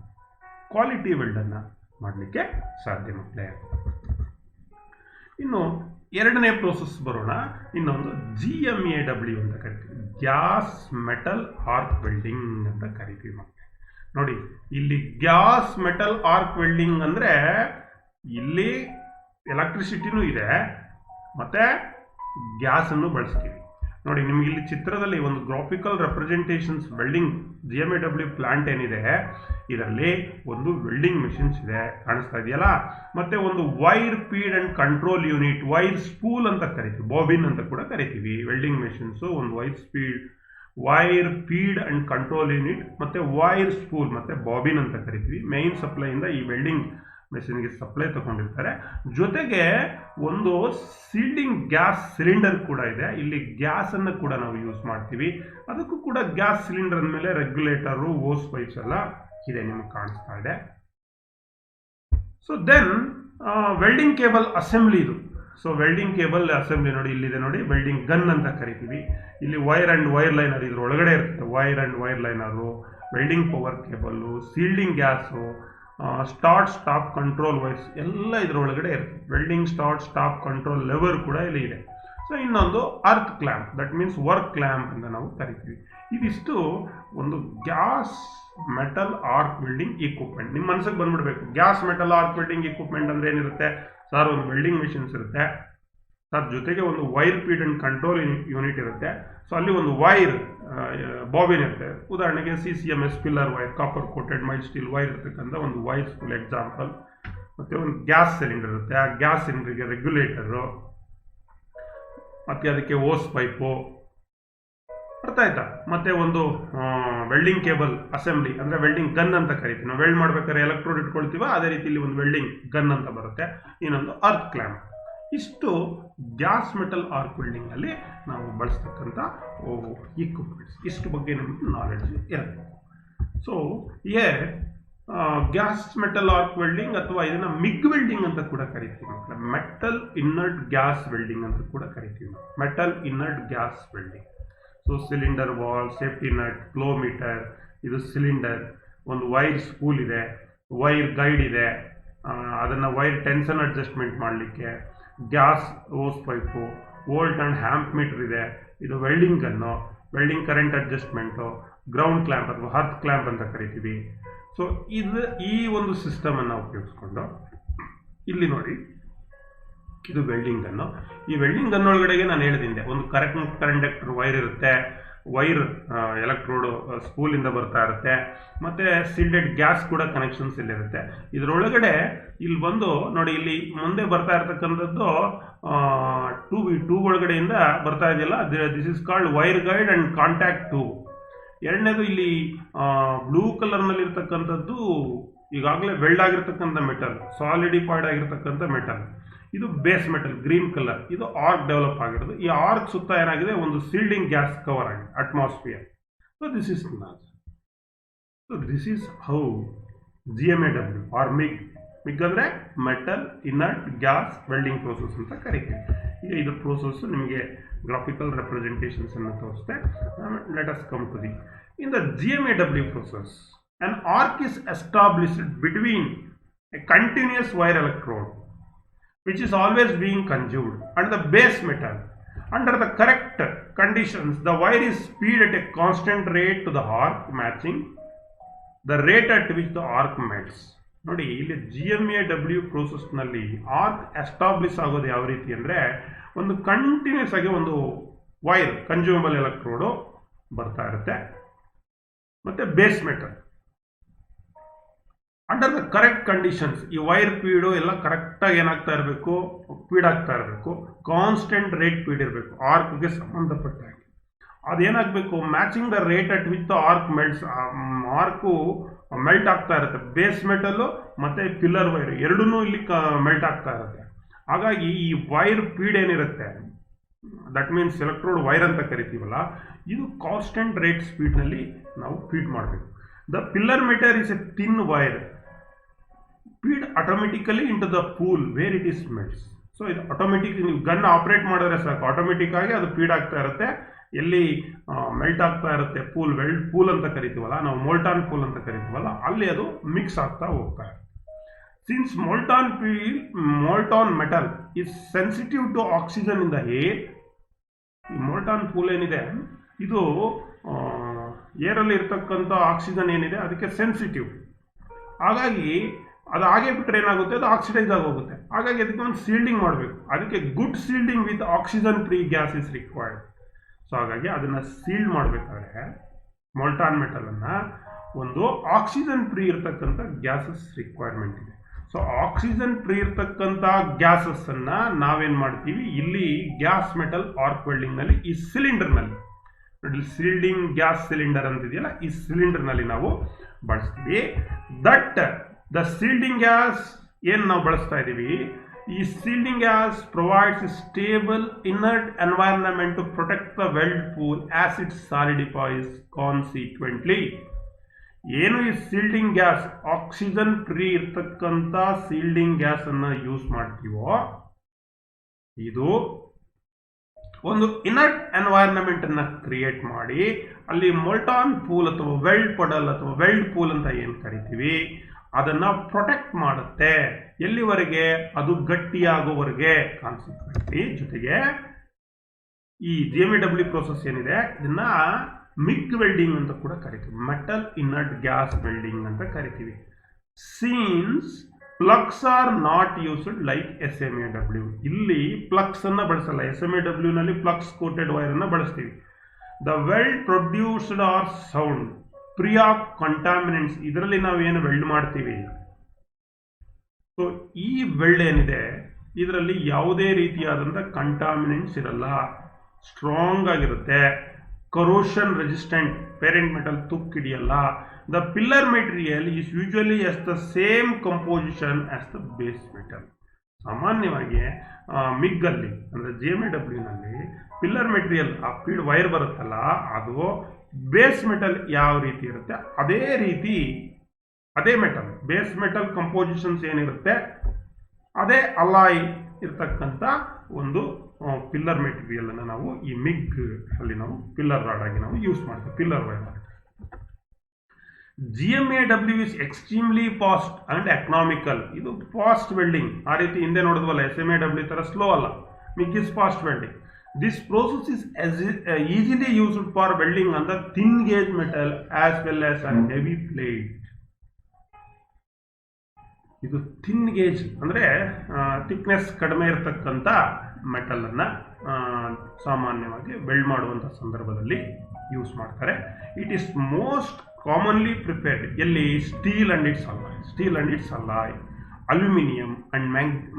ಕ್ವಾಲಿಟಿ ವೆಲ್ಡನ್ನು ಮಾಡಲಿಕ್ಕೆ ಸಾಧ್ಯ ಮಕ್ಕಳೇ. ಇನ್ನು ಎರಡನೇ ಪ್ರೋಸೆಸ್ ಬರೋಣ. ಇನ್ನೊಂದು GMAW ಅಂತ ಕರಿತೀವಿ, ಗ್ಯಾಸ್ ಮೆಟಲ್ ಆರ್ಕ್ ವೆಲ್ಡಿಂಗ್ ಅಂತ ಕರಿತೀವಿ ಮಕ್ಕಳೇ. ನೋಡಿ ಇಲ್ಲಿ ಗ್ಯಾಸ್ ಮೆಟಲ್ ಆರ್ಕ್ ವೆಲ್ಡಿಂಗ್ ಅಂದರೆ ಇಲ್ಲಿ ಎಲೆಕ್ಟ್ರಿಸಿಟಿನೂ ಇದೆ ಮತ್ತು ಗ್ಯಾಸನ್ನು ಬಳಸ್ತೀವಿ. ನೋಡಿ ನಿಮ್ಗೆ ಇಲ್ಲಿ ಚಿತ್ರದಲ್ಲಿ ಒಂದು graphical representations welding GMAW plant ಏನಿದೆ, ಇದರಲ್ಲಿ ಒಂದು ವೆಲ್ಡಿಂಗ್ ಮೆಷಿನ್ಸ್ ಇದೆ, ಕಾಣಿಸ್ತಾ ಇದೆಯಲ್ಲ. ಮತ್ತು ಒಂದು wire feed and control unit, wire spool ಅಂತ ಕರಿತೀವಿ, ಬಾಬಿನ್ ಅಂತ ಕೂಡ ಕರಿತೀವಿ. ವೆಲ್ಡಿಂಗ್ ಮೆಷಿನ್ಸು ಒಂದು wire feed and control unit ಮತ್ತು ವೈರ್ ಸ್ಪೂಲ್ ಮತ್ತು ಬಾಬಿನ್ ಅಂತ ಕರಿತೀವಿ. ಮೇನ್ ಸಪ್ಲೈಯಿಂದ ಈ ವೆಲ್ಡಿಂಗ್ ಮೆಷಿನ್ಗೆ ಸಪ್ಲೈ ತಗೊಂಡಿರ್ತಾರೆ. ಜೊತೆಗೆ ಒಂದು ಸೀಲ್ಡಿಂಗ್ ಗ್ಯಾಸ್ ಸಿಲಿಂಡರ್ ಕೂಡ ಇದೆ. ಇಲ್ಲಿ ಗ್ಯಾಸನ್ನು ಕೂಡ ನಾವು ಯೂಸ್ ಮಾಡ್ತೀವಿ. ಅದಕ್ಕೂ ಕೂಡ ಗ್ಯಾಸ್ ಸಿಲಿಂಡರ್ ಅಂದಮೇಲೆ ರೆಗ್ಯುಲೇಟರು, ಓಸ್ ಪೈಪ್ಸ್ ಎಲ್ಲ ಇದೆ, ನಿಮಗೆ ಕಾಣಿಸ್ತಾ ಇದೆ. So then welding cable assembly ಇದು. ಸೊ ವೆಲ್ಡಿಂಗ್ ಕೇಬಲ್ ಅಸೆಂಬ್ಲಿ ನೋಡಿ ಇಲ್ಲಿದೆ, ನೋಡಿ ವೆಲ್ಡಿಂಗ್ ಗನ್ ಅಂತ ಕರಿತೀವಿ. ಇಲ್ಲಿ ವೈರ್ ಆ್ಯಂಡ್ ವೈರ್ ಲೈನರ್ ಇದ್ರ ಒಳಗಡೆ ಇರುತ್ತೆ, wire and wire liner, welding power cable, shielding gas, start stop control wires ಎಲ್ಲ ಇದರೊಳಗಡೆ ಇರುತ್ತೆ. Welding start stop control lever ಕೂಡ ಇಲ್ಲಿ ಇದೆ. ಸೊ ಇನ್ನೊಂದು earth clamp, that means work clamp ಅಂತ ನಾವು ಕರಿತೀವಿ. ಇದಿಷ್ಟು ಒಂದು gas metal arc welding equipment. ನಿಮ್ಮ ಮನಸ್ಸಿಗೆ ಬಂದ್ಬಿಡ್ಬೇಕು, gas metal arc welding equipment ಅಂದರೆ ಏನಿರುತ್ತೆ ಸರ್? ಒಂದು ವೆಲ್ಡಿಂಗ್ ಮಿಷಿನ್ಸ್ ಇರುತ್ತೆ, ಅದ್ರ ಜೊತೆಗೆ ಒಂದು wire feed and control unit ಇರುತ್ತೆ. ಸೊ ಅಲ್ಲಿ ಒಂದು ವೈರ್ ಬಾಬಿನ್ ಇರುತ್ತೆ. ಉದಾಹರಣೆಗೆ CCMS filler wire, copper coated mild steel wire ಇರ್ತಕ್ಕಂಥ ಒಂದು ವೈರ್ ಫುಲ್ ಎಕ್ಸಾಂಪಲ್. ಮತ್ತು ಒಂದು ಗ್ಯಾಸ್ ಸಿಲಿಂಡರ್ ಇರುತ್ತೆ, ಆ ಗ್ಯಾಸ್ ಸಿಲಿಂಡರ್ಗೆ ರೆಗ್ಯುಲೇಟರು, ಮತ್ತು ಅದಕ್ಕೆ ಓಸ್ ಪೈಪು, ಅರ್ಥ ಆಯ್ತಾ? ಮತ್ತು ಒಂದು ವೆಲ್ಡಿಂಗ್ ಕೇಬಲ್ ಅಸೆಂಬ್ಲಿ ಅಂದರೆ ವೆಲ್ಡಿಂಗ್ ಗನ್ ಅಂತ ಕರಿತೀವಿ. ನಾವು ವೆಲ್ಡ್ ಮಾಡ್ಬೇಕಾದ್ರೆ ಎಲೆಕ್ಟ್ರೋಡ್ ಇಟ್ಕೊಳ್ತೀವ, ಅದೇ ರೀತಿ ಇಲ್ಲಿ ಒಂದು ವೆಲ್ಡಿಂಗ್ ಗನ್ ಅಂತ ಬರುತ್ತೆ. ಇನ್ನೊಂದು ಅರ್ತ್ ಕ್ಲ್ಯಾಂಪ್. ಇಷ್ಟು ಗ್ಯಾಸ್ ಮೆಟಲ್ ಆರ್ಕ್ ವೆಲ್ಡಿಂಗಲ್ಲಿ ನಾವು ಬಳಸ್ತಕ್ಕಂಥ ಇಕ್ವಿಪ್ಮೆಂಟ್ಸ್. ಇಷ್ಟು ಬಗ್ಗೆ ನಮಗೆ ನಾಲೆಡ್ಜ್ ಇರಬೇಕು. So gas metal arc welding ಅಥವಾ ಇದನ್ನು ಮಿಗ್ ವೆಲ್ಡಿಂಗ್ ಅಂತ ಕೂಡ ಕರಿತೀವಿ ಮಕ್ಕಳ. ಮೆಟಲ್ ಇನ್ನರ್ಟ್ ಗ್ಯಾಸ್ ವೆಲ್ಡಿಂಗ್ ಅಂತ ಕೂಡ ಕರಿತೀವಿ. Metal inert gas welding. So cylinder valve, safety nut, flow meter, ಇದು ಸಿಲಿಂಡರ್, ಒಂದು ವೈರ್ ಸ್ಪೂಲ್ ಇದೆ, ವೈರ್ ಗೈಡ್ ಇದೆ, ಅದನ್ನು ವೈರ್ ಟೆನ್ಷನ್ ಅಡ್ಜಸ್ಟ್ಮೆಂಟ್ ಮಾಡಲಿಕ್ಕೆ, gas hose pipe, volt and amp meter ಇದೆ, ಇದು welding gun, welding current adjustment, ground clamp ಅಥವಾ earth clamp ಅಂತ ಕರಿತೀವಿ. ಸೊ ಈ ಒಂದು ಸಿಸ್ಟಮನ್ನು ಉಪಯೋಗಿಸ್ಕೊಂಡು ಇಲ್ಲಿ ನೋಡಿ, ಇದು ವೆಲ್ಡಿಂಗ್ ಗನ್ನು. ಈ ವೆಲ್ಡಿಂಗ್ ಗನ್ ಒಳಗಡೆಗೆ ನಾನು ಹೇಳಿದ್ದೆ ಒಂದು ಕಂಡಕ್ಟರ್ ವೈರ್ ಇರುತ್ತೆ, ವೈರ್ ಎಲೆಕ್ಟ್ರೋಡ್ ಸ್ಪೂಲಿಂದ ಬರ್ತಾ ಇರುತ್ತೆ, ಮತ್ತು ಸೀಲ್ಡೆಡ್ ಗ್ಯಾಸ್ ಕೂಡ ಕನೆಕ್ಷನ್ಸ್ ಇಲ್ಲಿರುತ್ತೆ. ಇದರೊಳಗಡೆ ಇಲ್ಲಿ ಬಂದು ನೋಡಿ, ಇಲ್ಲಿ ಮುಂದೆ ಬರ್ತಾ ಇರ್ತಕ್ಕಂಥದ್ದು ಟೂ ಒಳಗಡೆಯಿಂದ ಬರ್ತಾ ಇದೆಯಲ್ಲ, this is called wire guide and contact tube. ಎರಡನೇದು ಇಲ್ಲಿ ಬ್ಲೂ ಕಲರ್ನಲ್ಲಿ ಇರ್ತಕ್ಕಂಥದ್ದು ಈಗಾಗಲೇ ವೆಲ್ಡ್ ಆಗಿರ್ತಕ್ಕಂಥ ಮೆಟಲ್, ಸಾಲಿಡಿಫೈಡ್ ಆಗಿರ್ತಕ್ಕಂಥ ಮೆಟಲ್. ಇದು ಬೇಸ್ ಮೆಟಲ್ ಗ್ರೀನ್ ಕಲರ್, ಇದು ಆರ್ಕ್ ಡೆವಲಪ್ ಆಗಿರೋದು. ಈ ಆರ್ಕ್ ಸುತ್ತ ಏನಾಗಿದೆ, ಒಂದು ಸೀಲ್ಡಿಂಗ್ ಗ್ಯಾಸ್ ಕವರ್ ಆಗಿದೆ, atmosphere. So this is nozzle. So this is how GMAW or MIG ಅಂದರೆ metal inert gas welding process ಅಂತ ಕರಿತೀವಿ. ಈಗ ಇದು ಪ್ರೋಸೆಸ್ ನಿಮಗೆ ಗ್ರಾಫಿಕಲ್ ರೆಪ್ರೆಸೆಂಟೇಷನ್ಸ್ ಅನ್ನು ತೋರಿಸುತ್ತೆ. Let us come to in the GMAW process, an arc is established between a continuous wire electrode which is always being consumed and the base metal. Under the correct conditions, the wire is fed at a constant rate to the arc, matching the rate at which the arc melts. ನೋಡಿ ಇಲ್ಲಿ GMAW ಪ್ರೋಸೆಸ್ನಲ್ಲಿ arc establish ಆಗೋದು ಯಾವ ರೀತಿ ಅಂದರೆ ಒಂದು continuous ಆಗಿ ಒಂದು wire consumable electrode ಬರ್ತಾ ಇರುತ್ತೆ ಮತ್ತು base metal under the correct conditions ಈ ವೈರ್ ಪೀಡು ಎಲ್ಲ ಕರೆಕ್ಟಾಗಿ ಏನಾಗ್ತಾ ಇರಬೇಕು, ಫೀಡ್ ಆಗ್ತಾ ಇರಬೇಕು, ಕಾನ್ಸ್ಟೆಂಟ್ ರೇಟ್ ಫೀಡ್ ಇರಬೇಕು ಆರ್ಕ್ಗೆ ಸಂಬಂಧಪಟ್ಟ ಹಾಗೆ. ಅದೇನಾಗಬೇಕು, matching the rate at which the arc melts, arc melt ಆಗ್ತಾ ಇರುತ್ತೆ. ಬೇಸ್ ಮೆಟಲ್ಲು ಮತ್ತು ಪಿಲ್ಲರ್ ವೈರ್ ಎರಡೂ ಇಲ್ಲಿ ಮೆಲ್ಟ್ ಆಗ್ತಾ ಇರುತ್ತೆ. ಹಾಗಾಗಿ ಈ ವೈರ್ ಫೀಡ್ ಏನಿರುತ್ತೆ, ದಟ್ ಮೀನ್ಸ್ ಎಲೆಕ್ಟ್ರೋಡ್ ವೈರ್ ಅಂತ ಕರಿತೀವಲ್ಲ, ಇದು ಕಾನ್ಸ್ಟೆಂಟ್ ರೇಟ್ ಸ್ಪೀಡ್ನಲ್ಲಿ ನಾವು ಫೀಡ್ ಮಾಡಬೇಕು. The filler metal is a thin wire feed automatically into the pool where it is melts. So ಇದು ಆಟೋಮೆಟಿಕ್, ನೀವು ಗನ್ ಆಪರೇಟ್ ಮಾಡಿದ್ರೆ ಸಾಕು, ಆಟೋಮೆಟಿಕ್ ಆಗಿ ಅದು ಫೀಡ್ ಆಗ್ತಾ ಇರುತ್ತೆ. ಎಲ್ಲಿ ಮೆಲ್ಟ್ ಆಗ್ತಾ ಇರುತ್ತೆ, ವೆಲ್ಡ್ ಪೂಲ್ ಅಂತ ಕರಿತೀವಲ್ಲ ನಾವು, ಮೋಲ್ಟಾನ್ ಪೂಲ್ ಅಂತ ಕರಿತೀವಲ್ಲ, ಅಲ್ಲಿ ಅದು ಮಿಕ್ಸ್ ಆಗ್ತಾ ಹೋಗ್ತಾ ಇರುತ್ತೆ. Since molten metal is sensitive to oxygen in the air, ಈ ಮೋಲ್ಟಾನ್ ಪೂಲ್ ಏನಿದೆ ಇದು ಏರಲ್ಲಿ ಇರ್ತಕ್ಕಂಥ ಆಕ್ಸಿಜನ್ ಏನಿದೆ ಅದಕ್ಕೆ ಸೆನ್ಸಿಟಿವ್. ಹಾಗಾಗಿ ಅದು ಹಾಗೆ ಬಿಟ್ಟರೆ ಏನಾಗುತ್ತೆ, ಅದು ಆಕ್ಸಿಡೈಸ್ ಆಗೋಗುತ್ತೆ. ಹಾಗಾಗಿ ಅದಕ್ಕೆ ಒಂದು ಸೀಲ್ಡಿಂಗ್ ಮಾಡಬೇಕು. ಅದಕ್ಕೆ good shielding with oxygen free gas is required. So ಹಾಗಾಗಿ ಅದನ್ನು ಸೀಲ್ಡ್ ಮಾಡಬೇಕಾದ್ರೆ ಮೋಲ್ಟಾನ್ ಮೆಟಲನ್ನು ಒಂದು ಆಕ್ಸಿಜನ್ ಫ್ರೀ ಇರ್ತಕ್ಕಂಥ ಗ್ಯಾಸಸ್ ರಿಕ್ವೈರ್ಮೆಂಟ್ ಇದೆ. ಸೊ ಆಕ್ಸಿಜನ್ ಫ್ರೀ ಇರ್ತಕ್ಕಂಥ ಗ್ಯಾಸಸ್ಸನ್ನು ನಾವೇನು ಮಾಡ್ತೀವಿ, ಇಲ್ಲಿ ಗ್ಯಾಸ್ ಮೆಟಲ್ ಆರ್ಕ್ ವೆಲ್ಡಿಂಗ್ನಲ್ಲಿ ಈ ಸಿಲಿಂಡರ್ನಲ್ಲಿ ನೋಡಿ, ಸೀಲ್ಡಿಂಗ್ ಗ್ಯಾಸ್ ಸಿಲಿಂಡರ್ ಅಂತಿದೆಯಲ್ಲ, ಈ ಸಿಲಿಂಡರ್ನಲ್ಲಿ ನಾವು ಬಳಸ್ತೀವಿ. ದಟ್ ದ ಸೀಲ್ಡಿಂಗ್ ಗ್ಯಾಸ್ ಏನು ನಾವು ಬಳಸ್ತಾ ಇದ್ದೀವಿ, ಈ shielding gas provides stable inert environment to protect the weld pool as it solidifies consequently. ಏನು ಈ ಸೀಲ್ಡಿಂಗ್ ಗ್ಯಾಸ್ ಆಕ್ಸಿಜನ್ ಫ್ರೀ ಇರ್ತಕ್ಕಂಥ ಸೀಲ್ಡಿಂಗ್ ಗ್ಯಾಸನ್ನು ಯೂಸ್ ಮಾಡ್ತೀವೋ, ಇದು ಒಂದು ಇನರ್ಟ್ ಎನ್ವೈರನ್ಮೆಂಟ್ ಅನ್ನು ಕ್ರಿಯೇಟ್ ಮಾಡಿ ಅಲ್ಲಿ ಮೋಲ್ಟಾನ್ ಪೂಲ್ ಅಥವಾ ವೆಲ್ಡ್ ಪಡಲ್ ಅಥವಾ ವೆಲ್ಡ್ ಪೂಲ್ ಅಂತ ಏನು ಕರಿತೀವಿ ಅದನ್ನು ಪ್ರೊಟೆಕ್ಟ್ ಮಾಡುತ್ತೆ. ಎಲ್ಲಿವರೆಗೆ, ಅದು ಗಟ್ಟಿಯಾಗೋವರೆಗೆ. ಕಾನ್ಸಿಕ್ವೆಂಟ್ಲಿ ಜೊತೆಗೆ ಈ GMAW ಪ್ರೋಸೆಸ್ ಏನಿದೆ ಇದನ್ನ ಮಿಗ್ ವೆಲ್ಡಿಂಗ್ ಅಂತ ಕೂಡ ಕರಿತೀವಿ, ಮೆಟಲ್ ಇನ್ನರ್ಟ್ ಗ್ಯಾಸ್ ವೆಲ್ಡಿಂಗ್ ಅಂತ ಕರಿತೀವಿ. Since flux are not used like SMAW. ಇಲ್ಲಿ ಪ್ಲಗ್ಸ್ ಅನ್ನ ಬಳಸಲ್ಲ. SMAW ನಲ್ಲಿ ಪ್ಲಗ್ಸ್ ಕೋಟೆಡ್ ವೈರ್ ಅನ್ನ ಬಳಸ್ತೀವಿ. The weld produced are sound free of contaminants. ಇದರಲ್ಲಿ ನಾವೇನು ವೆಲ್ಡ್ ಮಾಡ್ತೀವಿ, ಸೊ ಈ ವೆಲ್ಡ್ ಏನಿದೆ ಇದರಲ್ಲಿ ಯಾವುದೇ ರೀತಿಯಾದಂಥ ಕಂಟಾಮಿನೆಂಟ್ಸ್ ಇರಲ್ಲ, ಸ್ಟ್ರಾಂಗ್ ಆಗಿರುತ್ತೆ, ಕರೋಷನ್ ರೆಸಿಸ್ಟೆಂಟ್, ಪೇರೆಂಟ್ ಮೆಟಲ್ ತುಕ್ಕಿಡಿಯಲ್ಲ. The filler material is usually as the same composition as the base metal. ಸಾಮಾನ್ಯವಾಗಿ ಮಿಗ್ಗಲ್ಲಿ ಅಂದರೆ GMAW ಪಿಲ್ಲರ್ ಮೆಟೀರಿಯಲ್ ಆ ಫೀಡ್ ವೈರ್ ಬರುತ್ತಲ್ಲ, ಅದು ಬೇಸ್ ಮೆಟಲ್ ಯಾವ ರೀತಿ ಇರುತ್ತೆ ಅದೇ ರೀತಿ, ಅದೇ ಮೆಟಲ್ ಬೇಸ್ ಮೆಟಲ್ ಕಂಪೋಸಿಷನ್ಸ್ ಏನಿರುತ್ತೆ ಅದೇ ಅಲಾಯ್ ಇರ್ತಕ್ಕಂಥ ಒಂದು ಪಿಲ್ಲರ್ ಮೆಟೀರಿಯಲ್ ಅನ್ನು ನಾವು ಈ ಮಿಗ್ ಅಲ್ಲಿ ನಾವು ಪಿಲ್ಲರ್ ರಾಡ್ ಆಗಿ ನಾವು ಯೂಸ್ ಮಾಡ್ತೀವಿ, ಪಿಲ್ಲರ್ ವೈರ್ ಆಗಿ. GMAW is extremely fast and economical. ಇದು ಫಾಸ್ಟ್ ವೆಲ್ಡಿಂಗ್. ಆ ರೀತಿ ಹಿಂದೆ ನೋಡಿದ್ವಲ್ಲ SMAW ತರ ಸ್ಲೋ ಅಲ್ಲ, MiG is fast welding. This process is easily used for welding on the thin gauge metal as well as on heavy plate. ಇದು thin gauge ಅಂದರೆ thickness ಕಡಿಮೆ ಇರತಕ್ಕಂಥ ಮೆಟಲನ್ನು ಸಾಮಾನ್ಯವಾಗಿ ವೆಲ್ಡ್ ಮಾಡುವಂಥ ಸಂದರ್ಭದಲ್ಲಿ ಯೂಸ್ ಮಾಡ್ತಾರೆ. It is most commonly prepared ಎಲ್ಲಿ, steel and it's alloy, aluminium and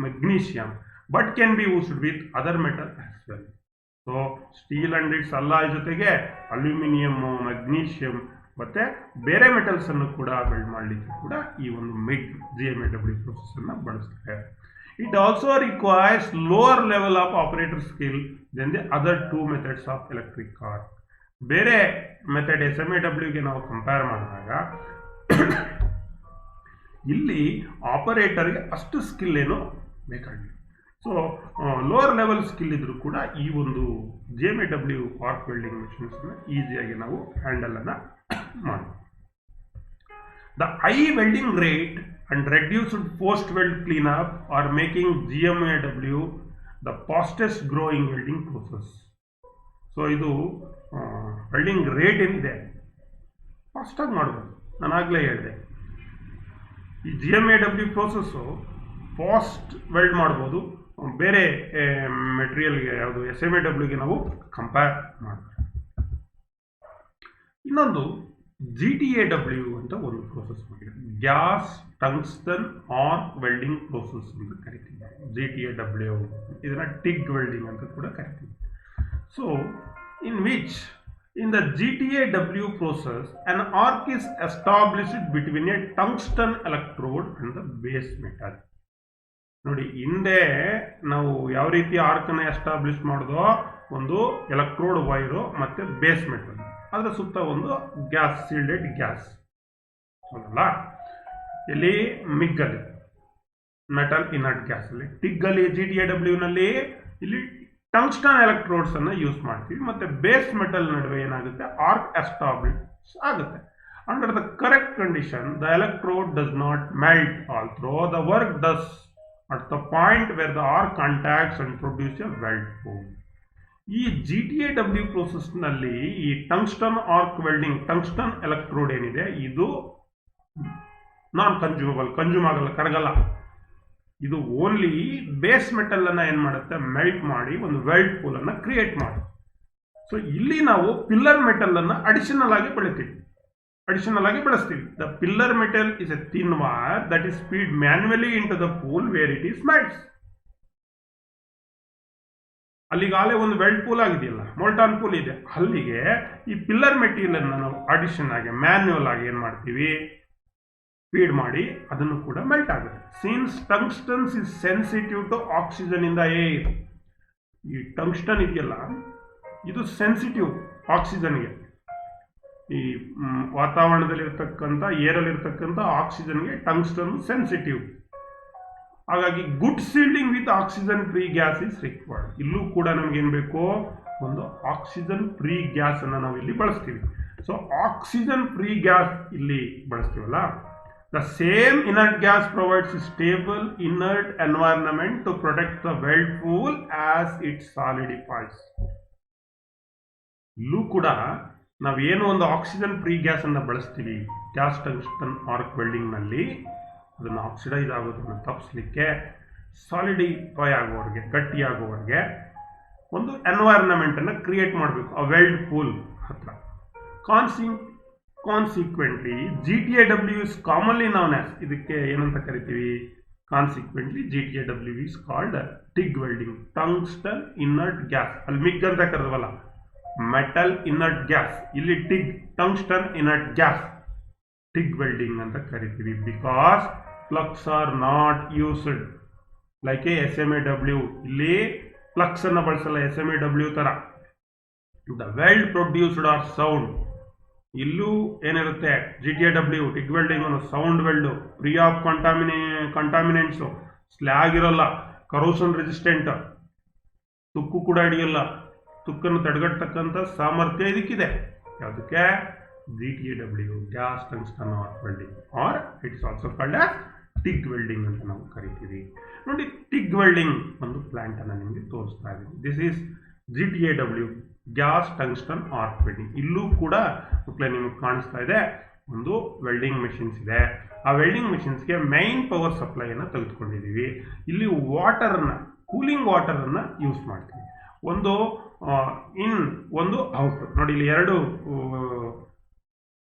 magnesium, but can be used with other metal as well. So steel and it's alloy ಜೊತೆಗೆ aluminium, magnesium ಮತ್ತು ಬೇರೆ ಮೆಟಲ್ಸನ್ನು ಕೂಡ ವೆಲ್ಡ್ ಮಾಡಲಿಕ್ಕೆ ಕೂಡ ಈ ಒಂದು GMAW ಪ್ರೋಸೆಸ್ಸನ್ನು ಬಳಸ್ತಾರೆ. It also requires lower level of operator skill then the other two methods of electric arc. ಬೇರೆ ಮೆಥಡ್ SMAWಗೆ ನಾವು ಕಂಪೇರ್ ಮಾಡಿದಾಗ ಇಲ್ಲಿ ಆಪರೇಟರ್ಗೆ ಅಷ್ಟು ಸ್ಕಿಲ್ ಏನು ಬೇಕಾಗಿಲ್ಲ. ಸೊ ಲೋವರ್ ಲೆವೆಲ್ ಸ್ಕಿಲ್ ಇದ್ರೂ ಕೂಡ ಈ ಒಂದು GMAW ಆರ್ಕ್ ವೆಲ್ಡಿಂಗ್ ಮಿಷನ್ಸ್ನ ಈಸಿಯಾಗಿ ನಾವು ಹ್ಯಾಂಡಲನ್ನು ಮಾಡ್ತೀವಿ. The high welding rate and reduced post-weld cleanup are making GMAW the fastest growing welding process. So ಇದು ವೆಲ್ಡಿಂಗ್ ರೇಟ್ ಏನಿದೆ ಫಾಸ್ಟಾಗಿ ಮಾಡ್ಬೋದು. ನಾನು ಆಗಲೇ ಹೇಳಿದೆ ಈ GMAW ಪ್ರೋಸೆಸ್ಸು ಫಾಸ್ಟ್ ವೆಲ್ಡ್ ಮಾಡ್ಬೋದು, ಬೇರೆ ಮೆಟೀರಿಯಲ್ಗೆ ಯಾವುದು SMAWಗೆ ನಾವು ಕಂಪೇರ್ ಮಾಡ್ತೀವಿ. ಇನ್ನೊಂದು GTAW ಅಂತ ಒಂದು ಪ್ರೋಸೆಸ್ ಮಾಡಿದೆ, gas tungsten arc welding process ಅಂತ ಕರಿತೀವಿ. GTAW ಇದನ್ನ ಟಿಗ್ ವೆಲ್ಡಿಂಗ್ ಅಂತ ಕೂಡ ಕರಿತೀವಿ. So in the GTAW process an arc is established between a tungsten electrode and the base metal. ನೋಡಿ, ಹಿಂದೆ ನಾವು ಯಾವ ರೀತಿ ಆರ್ಕನ್ನು ಎಸ್ಟಾಬ್ಲಿಷ್ ಮಾಡೋದು, ಒಂದು ಎಲೆಕ್ಟ್ರೋಡ್ ವೈರು ಮತ್ತು ಬೇಸ್ ಮೆಟಲ್, ಅದರ ಸುತ್ತ ಒಂದು ಗ್ಯಾಸ್, ಸೀಲ್ಡೆಡ್ ಗ್ಯಾಸ್ ಹೌದಲ್ಲ. ಇಲ್ಲಿ ಮಿಗ್ಗಲ್ಲಿ ಮೆಟಲ್ ಇನರ್ಟ್ ಗ್ಯಾಸಲ್ಲಿ, ಟಿಗ್ಗಲ್ಲಿ GTAW ನಲ್ಲಿ ಇಲ್ಲಿ ಟಂಗ್ಸ್ಟನ್ ಎಲೆಕ್ಟ್ರೋಡ್ಸ್ ಅನ್ನು ಯೂಸ್ ಮಾಡ್ತೀವಿ. ಮತ್ತು ಬೇಸ್ ಮೆಟಲ್ ನಡುವೆ ಏನಾಗುತ್ತೆ, ಆರ್ಕ್ ಎಸ್ಟಾಬ್ಲಿಷ್ ಆಗುತ್ತೆ. Under the correct condition the electrode does not melt although the work does at the point where the arc contacts and produce a weld pool. ಈ GTAW ಪ್ರೋಸೆಸ್ನಲ್ಲಿ ಈ tungsten arc welding, tungsten electrode ಏನಿದೆ ಇದು ನಾನ್ consume ಆಗಲ್ಲ, ಕರಗಲ್ಲ. ಇದು only base metal ಅನ್ನ ಏನು ಮಾಡುತ್ತೆ, melt ಮಾಡಿ ಒಂದು ವೆಲ್ಡ್ ಪೂಲ್ ಅನ್ನ ಕ್ರಿಯೇಟ್ ಮಾಡಿ. ಸೊ ಇಲ್ಲಿ ನಾವು ಪಿಲ್ಲರ್ ಮೆಟಲ್ ಅನ್ನ ಅಡಿಷನಲ್ ಆಗಿ ಬೆಳಿತೀವಿ, The pillar metal is a thin wire that is fed manually into the pool where it is melts. ಅಲ್ಲಿಗಾಲೇ ಒಂದು ವೆಲ್ಡ್ ಪೂಲ್ ಆಗಿದೆಯಲ್ಲ, ಮೋಲ್ಟಾನ್ ಪೂಲ್ ಇದೆ, ಅಲ್ಲಿಗೆ ಈ ಪಿಲ್ಲರ್ ಮೆಟೀರಿಯಲ್ ಅನ್ನು ನಾವು ಅಡಿಷನ್ ಆಗಿ ಮ್ಯಾನ್ಯುವಲ್ ಆಗಿ ಏನು ಮಾಡ್ತೀವಿ, ಫೀಡ್ ಮಾಡಿ ಅದನ್ನು ಕೂಡ ಮೆಲ್ಟ್ ಆಗುತ್ತೆ. Since tungstens is sensitive to oxygen in the air, ಈ ಟಂಗ್ಸ್ಟನ್ ಇದೆಯಲ್ಲ ಇದು ಸೆನ್ಸಿಟಿವ್ ಆಕ್ಸಿಜನ್ಗೆ, ಈ ವಾತಾವರಣದಲ್ಲಿರ್ತಕ್ಕಂಥ ಏರಲ್ಲಿರ್ತಕ್ಕಂಥ ಆಕ್ಸಿಜನ್ಗೆ ಟಂಗ್ಸ್ಟನ್ ಸೆನ್ಸಿಟಿವ್. ಹಾಗಾಗಿ good shielding with oxygen free gas is required. ಇಲ್ಲೂ ಕೂಡ ನಮಗೇನು ಬೇಕು, ಒಂದು ಆಕ್ಸಿಜನ್ ಫ್ರೀ ಗ್ಯಾಸ್ ಅನ್ನು ನಾವು ಇಲ್ಲಿ ಬಳಸ್ತೀವಿ. ಸೊ ಆಕ್ಸಿಜನ್ ಫ್ರೀ ಗ್ಯಾಸ್ ಇಲ್ಲಿ ಬಳಸ್ತೀವಲ್ಲ, the same inert gas provides stable inert environment to protect the weld pool as it solidifies. ಇಲ್ಲೂ ಕೂಡ ನಾವೇನು ಒಂದು ಆಕ್ಸಿಜನ್ ಫ್ರೀ ಗ್ಯಾಸ್ ಅನ್ನು ಬಳಸ್ತೀವಿ ಗ್ಯಾಸ್ ಟಂಗ್ಸ್ಟನ್ ಆರ್ಕ್ ವೆಲ್ಡಿಂಗ್ನಲ್ಲಿ, ಅದನ್ನು ಆಕ್ಸಿಡೈಸ್ ಆಗೋದನ್ನು ತಪ್ಪಿಸ್ಲಿಕ್ಕೆ, ಸಾಲಿಡಿಫೈ ಆಗೋವರೆಗೆ, ಗಟ್ಟಿಯಾಗೋವರೆಗೆ ಒಂದು ಎನ್ವೈರನ್ಮೆಂಟನ್ನು ಕ್ರಿಯೇಟ್ ಮಾಡಬೇಕು ಆ ವೆಲ್ಡ್ ಪೂಲ್ ಹತ್ರ. Consequently GTAW is commonly known as, ಇದಕ್ಕೆ ಏನಂತ ಕರಿತೀವಿ, consequently GTAW is called TIG welding, tungsten inert gas. ಅಲ್ಲಿ ಮಿಗ್ ಅಂತ ಕರೆದವಲ್ಲ, ಮೆಟಲ್ ಇನರ್ಟ್ ಗ್ಯಾಸ್, ಇಲ್ಲಿ TIG, tungsten inert gas, TIG welding ಅಂತ ಕರಿತೀವಿ. Because flux are not used like a SMAW, ಇಲ್ಲಿ ಫ್ಲಕ್ಸ್ ಅನ್ನು ಬಳಸಲ್ಲ SMAW ತರ. The weld produced are sound, ಇಲ್ಲೂ ಏನಿರುತ್ತೆ GTAW ಟಿಗ್ ವೆಲ್ಡಿಂಗ್ ಅನ್ನು sound weld, free of ಕಂಟಾಮಿನೆಂಟ್ಸು, slag ಇರಲ್ಲ, ಕರೋಷನ್ ರೆಸಿಸ್ಟೆಂಟ್, ತುಕ್ಕು ಕೂಡ ಹಿಡಿಯಲ್ಲ, ತುಕ್ಕನ್ನು ತಡೆಗಟ್ಟತಕ್ಕಂಥ ಸಾಮರ್ಥ್ಯ ಇದಕ್ಕಿದೆ. ಯಾವುದಕ್ಕೆ, GTAW gas tungsten arc welding, or it is also called as TIG welding ಅಂತ ನಾವು ಕರಿತೀವಿ. ನೋಡಿ, ಟಿಗ್ ವೆಲ್ಡಿಂಗ್ ಒಂದು ಪ್ಲಾಂಟ್ ಅನ್ನು ನಿಮಗೆ ತೋರಿಸ್ತಾ ಇದ್ದೀನಿ. This is GTAW gas tungsten arc welding. ಇಲ್ಲೂ ಕೂಡ ಮಕ್ಕಳೇ ನಿಮಗೆ ಕಾಣಿಸ್ತಾ ಇದೆ, ಒಂದು ವೆಲ್ಡಿಂಗ್ ಮೆಷಿನ್ಸ್ ಇದೆ. ಆ ವೆಲ್ಡಿಂಗ್ ಮೆಷಿನ್ಸ್ಗೆ ಮೈನ್ ಪವರ್ ಸಪ್ಲೈಯನ್ನು ತೆಗೆದುಕೊಂಡಿದ್ದೀವಿ. ಇಲ್ಲಿ ವಾಟರನ್ನು, ಕೂಲಿಂಗ್ ವಾಟರನ್ನು ಯೂಸ್ ಮಾಡ್ತೀವಿ. ಒಂದು ಇನ್, ಒಂದು ಔಟ್. ನೋಡಿ, ಇಲ್ಲಿ ಎರಡು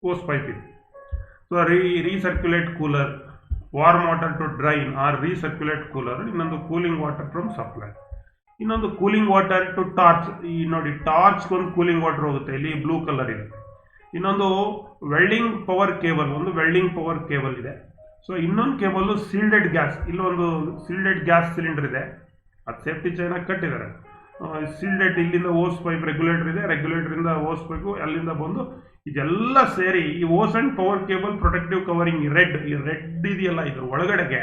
ಹೋಸ್ ಪೈಪ್ ಇದೆ. So recirculate cooler, warm water to drain or recirculate cooler. ಇನ್ನೊಂದು ಕೂಲಿಂಗ್ ವಾಟರ್ ಫ್ರಮ್ ಸಪ್ಲೈ, ಇನ್ನೊಂದು ಕೂಲಿಂಗ್ ವಾಟರ್ ಟು ಟಾರ್ಚ್. ಈ ನೋಡಿ, ಟಾರ್ಚ್ಗೊಂದು ಕೂಲಿಂಗ್ ವಾಟರ್ ಹೋಗುತ್ತೆ, ಇಲ್ಲಿ ಬ್ಲೂ ಕಲರ್ ಇದೆ. ಇನ್ನೊಂದು ವೆಲ್ಡಿಂಗ್ ಪವರ್ ಕೇಬಲ್, ಒಂದು ವೆಲ್ಡಿಂಗ್ ಪವರ್ ಕೇಬಲ್ ಇದೆ. ಸೊ ಇನ್ನೊಂದು ಕೇಬಲ್ ಸೀಲ್ಡೆಡ್ ಗ್ಯಾಸ್, ಇಲ್ಲೊಂದು ಸೀಲ್ಡೆಡ್ ಗ್ಯಾಸ್ ಸಿಲಿಂಡರ್ ಇದೆ, ಅದು ಸೇಫ್ಟಿ ಚೈನಾಗಿ ಕಟ್ಟಿದ್ದಾರೆ. ಸೀಲ್ಡೆಡ್, ಇಲ್ಲಿಂದ ಓಸ್ ಪೈಪ್ ರೆಗ್ಯುಲೇಟರ್ ಇದೆ, ರೆಗ್ಯುಲೇಟರಿಂದ ಓಸ್ ಪೈಪು ಅಲ್ಲಿಂದ ಬಂದು ಇದೆಲ್ಲ ಸೇರಿ ಈ hose and power cable protective covering, ಈ ರೆಡ್ ಇದೆಯಲ್ಲ, ಇದ್ರ ಒಳಗಡೆಗೆ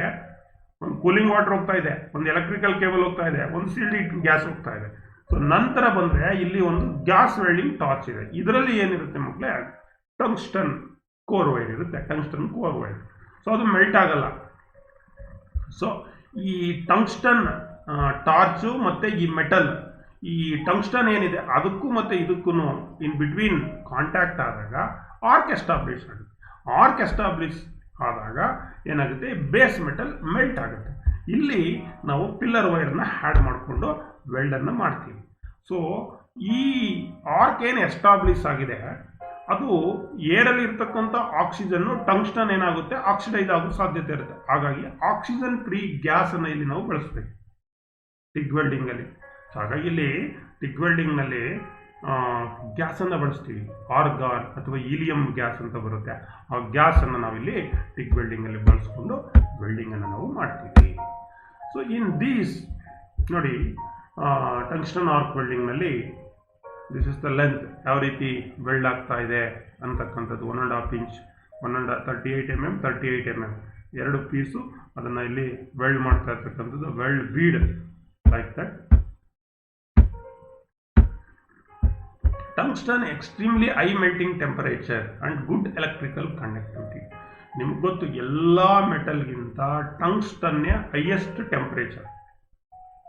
ಒಂದು ಕೂಲಿಂಗ್ ವಾಟರ್ ಹೋಗ್ತಾ ಇದೆ, ಒಂದು ಎಲೆಕ್ಟ್ರಿಕಲ್ ಕೇಬಲ್ ಹೋಗ್ತಾ ಇದೆ, ಒಂದು ಸೀಲ್ಡೆಡ್ ಗ್ಯಾಸ್ ಹೋಗ್ತಾ ಇದೆ. ಸೊ ನಂತರ ಬಂದರೆ ಇಲ್ಲಿ ಒಂದು ಗ್ಯಾಸ್ ವೆಲ್ಡಿಂಗ್ ಟಾರ್ಚ್ ಇದೆ. ಇದರಲ್ಲಿ ಏನಿರುತ್ತೆ ಮಕ್ಕಳೇ, ಟಂಗ್ಸ್ಟನ್ ಕೋರ್ ವೈರ್ ಇರುತ್ತೆ, ಟಂಗ್ಸ್ಟನ್ ಕೋರ್ ವೈರ್. ಸೊ ಅದು ಮೆಲ್ಟ್ ಆಗಲ್ಲ. ಸೊ ಈ ಟಂಗ್ಸ್ಟನ್ ಟಾರ್ಚು ಮತ್ತು ಈ ಮೆಟಲ್, ಈ ಟಂಗ್ಸ್ಟನ್ ಏನಿದೆ ಅದಕ್ಕೂ ಮತ್ತು ಇದಕ್ಕೂ ಇನ್ ಬಿಟ್ವೀನ್ ಕಾಂಟ್ಯಾಕ್ಟ್ ಆದಾಗ ಆರ್ಕ್ ಎಸ್ಟಾಬ್ಲಿಷ್ ಆಗುತ್ತೆ. ಆರ್ಕ್ ಎಸ್ಟಾಬ್ಲಿಷ್ ಆದಾಗ ಏನಾಗುತ್ತೆ, ಬೇಸ್ ಮೆಟಲ್ ಮೆಲ್ಟ್ ಆಗುತ್ತೆ. ಇಲ್ಲಿ ನಾವು ಪಿಲ್ಲರ್ ವೈರ್ನ ಹ್ಯಾಡ್ ಮಾಡಿಕೊಂಡು ವೆಲ್ಡನ್ನು ಮಾಡ್ತೀವಿ. ಸೊ ಈ ಆರ್ಕ್ ಏನು ಎಸ್ಟಾಬ್ಲಿಷ್ ಆಗಿದೆ ಅದು ಏರಲ್ಲಿ ಇರ್ತಕ್ಕಂಥ ಆಕ್ಸಿಜನ್ನು ಟಂಗ್ಸ್ಟನ್ ಏನಾಗುತ್ತೆ ಆಕ್ಸಿಡೈಸ್ ಆಗೋ ಸಾಧ್ಯತೆ ಇರುತ್ತೆ. ಹಾಗಾಗಿ ಆಕ್ಸಿಜನ್ ಫ್ರೀ ಗ್ಯಾಸನ್ನು ಇಲ್ಲಿ ನಾವು ಬಳಸಬೇಕು ಟಿಗ್ ವೆಲ್ಡಿಂಗಲ್ಲಿ. ಸೊ ಹಾಗಾಗಿ ಇಲ್ಲಿ ಟಿಗ್ ವೆಲ್ಡಿಂಗ್ನಲ್ಲಿ ಗ್ಯಾಸನ್ನು ಬಳಸ್ತೀವಿ. ಆರ್ಗಾನ್ ಅಥವಾ ಹೀಲಿಯಂ ಗ್ಯಾಸ್ ಅಂತ ಬರುತ್ತೆ. ಆ ಗ್ಯಾಸನ್ನು ನಾವಿಲ್ಲಿ ಟಿಗ್ ವೆಲ್ಡಿಂಗಲ್ಲಿ ಬಳಸ್ಕೊಂಡು ವೆಲ್ಡಿಂಗನ್ನು ನಾವು ಮಾಡ್ತೀವಿ. ಸೊ ಇನ್ ದೀಸ್ ನೋಡಿ, ಟಂಗ್ಸ್ಟನ್ ಆರ್ಕ್ ವೆಲ್ಡಿಂಗ್ನಲ್ಲಿ ದಿಸ್ ಇಸ್ ದ ಲೆಂತ್, ಯಾವ ರೀತಿ ವೆಲ್ಡ್ ಆಗ್ತಾ ಇದೆ ಅಂತಕ್ಕಂಥದ್ದು. 1.5 ಇಂಚ್, 38 mm, 38 mm 2 ಪೀಸು ಅದನ್ನು ಇಲ್ಲಿ ವೆಲ್ಡ್ ಮಾಡ್ತಾ ಇರ್ತಕ್ಕಂಥದ್ದು weld bead like that. Tungsten extremely high melting temperature and good electrical conductivity. ನಿಮ್ಗೆ ಗೊತ್ತು, ಎಲ್ಲ ಮೆಟಲ್ಗಿಂತ ಟಂಗ್ಸ್ಟನ್ನೇ ಹೈಯೆಸ್ಟ್ ಟೆಂಪರೇಚರ್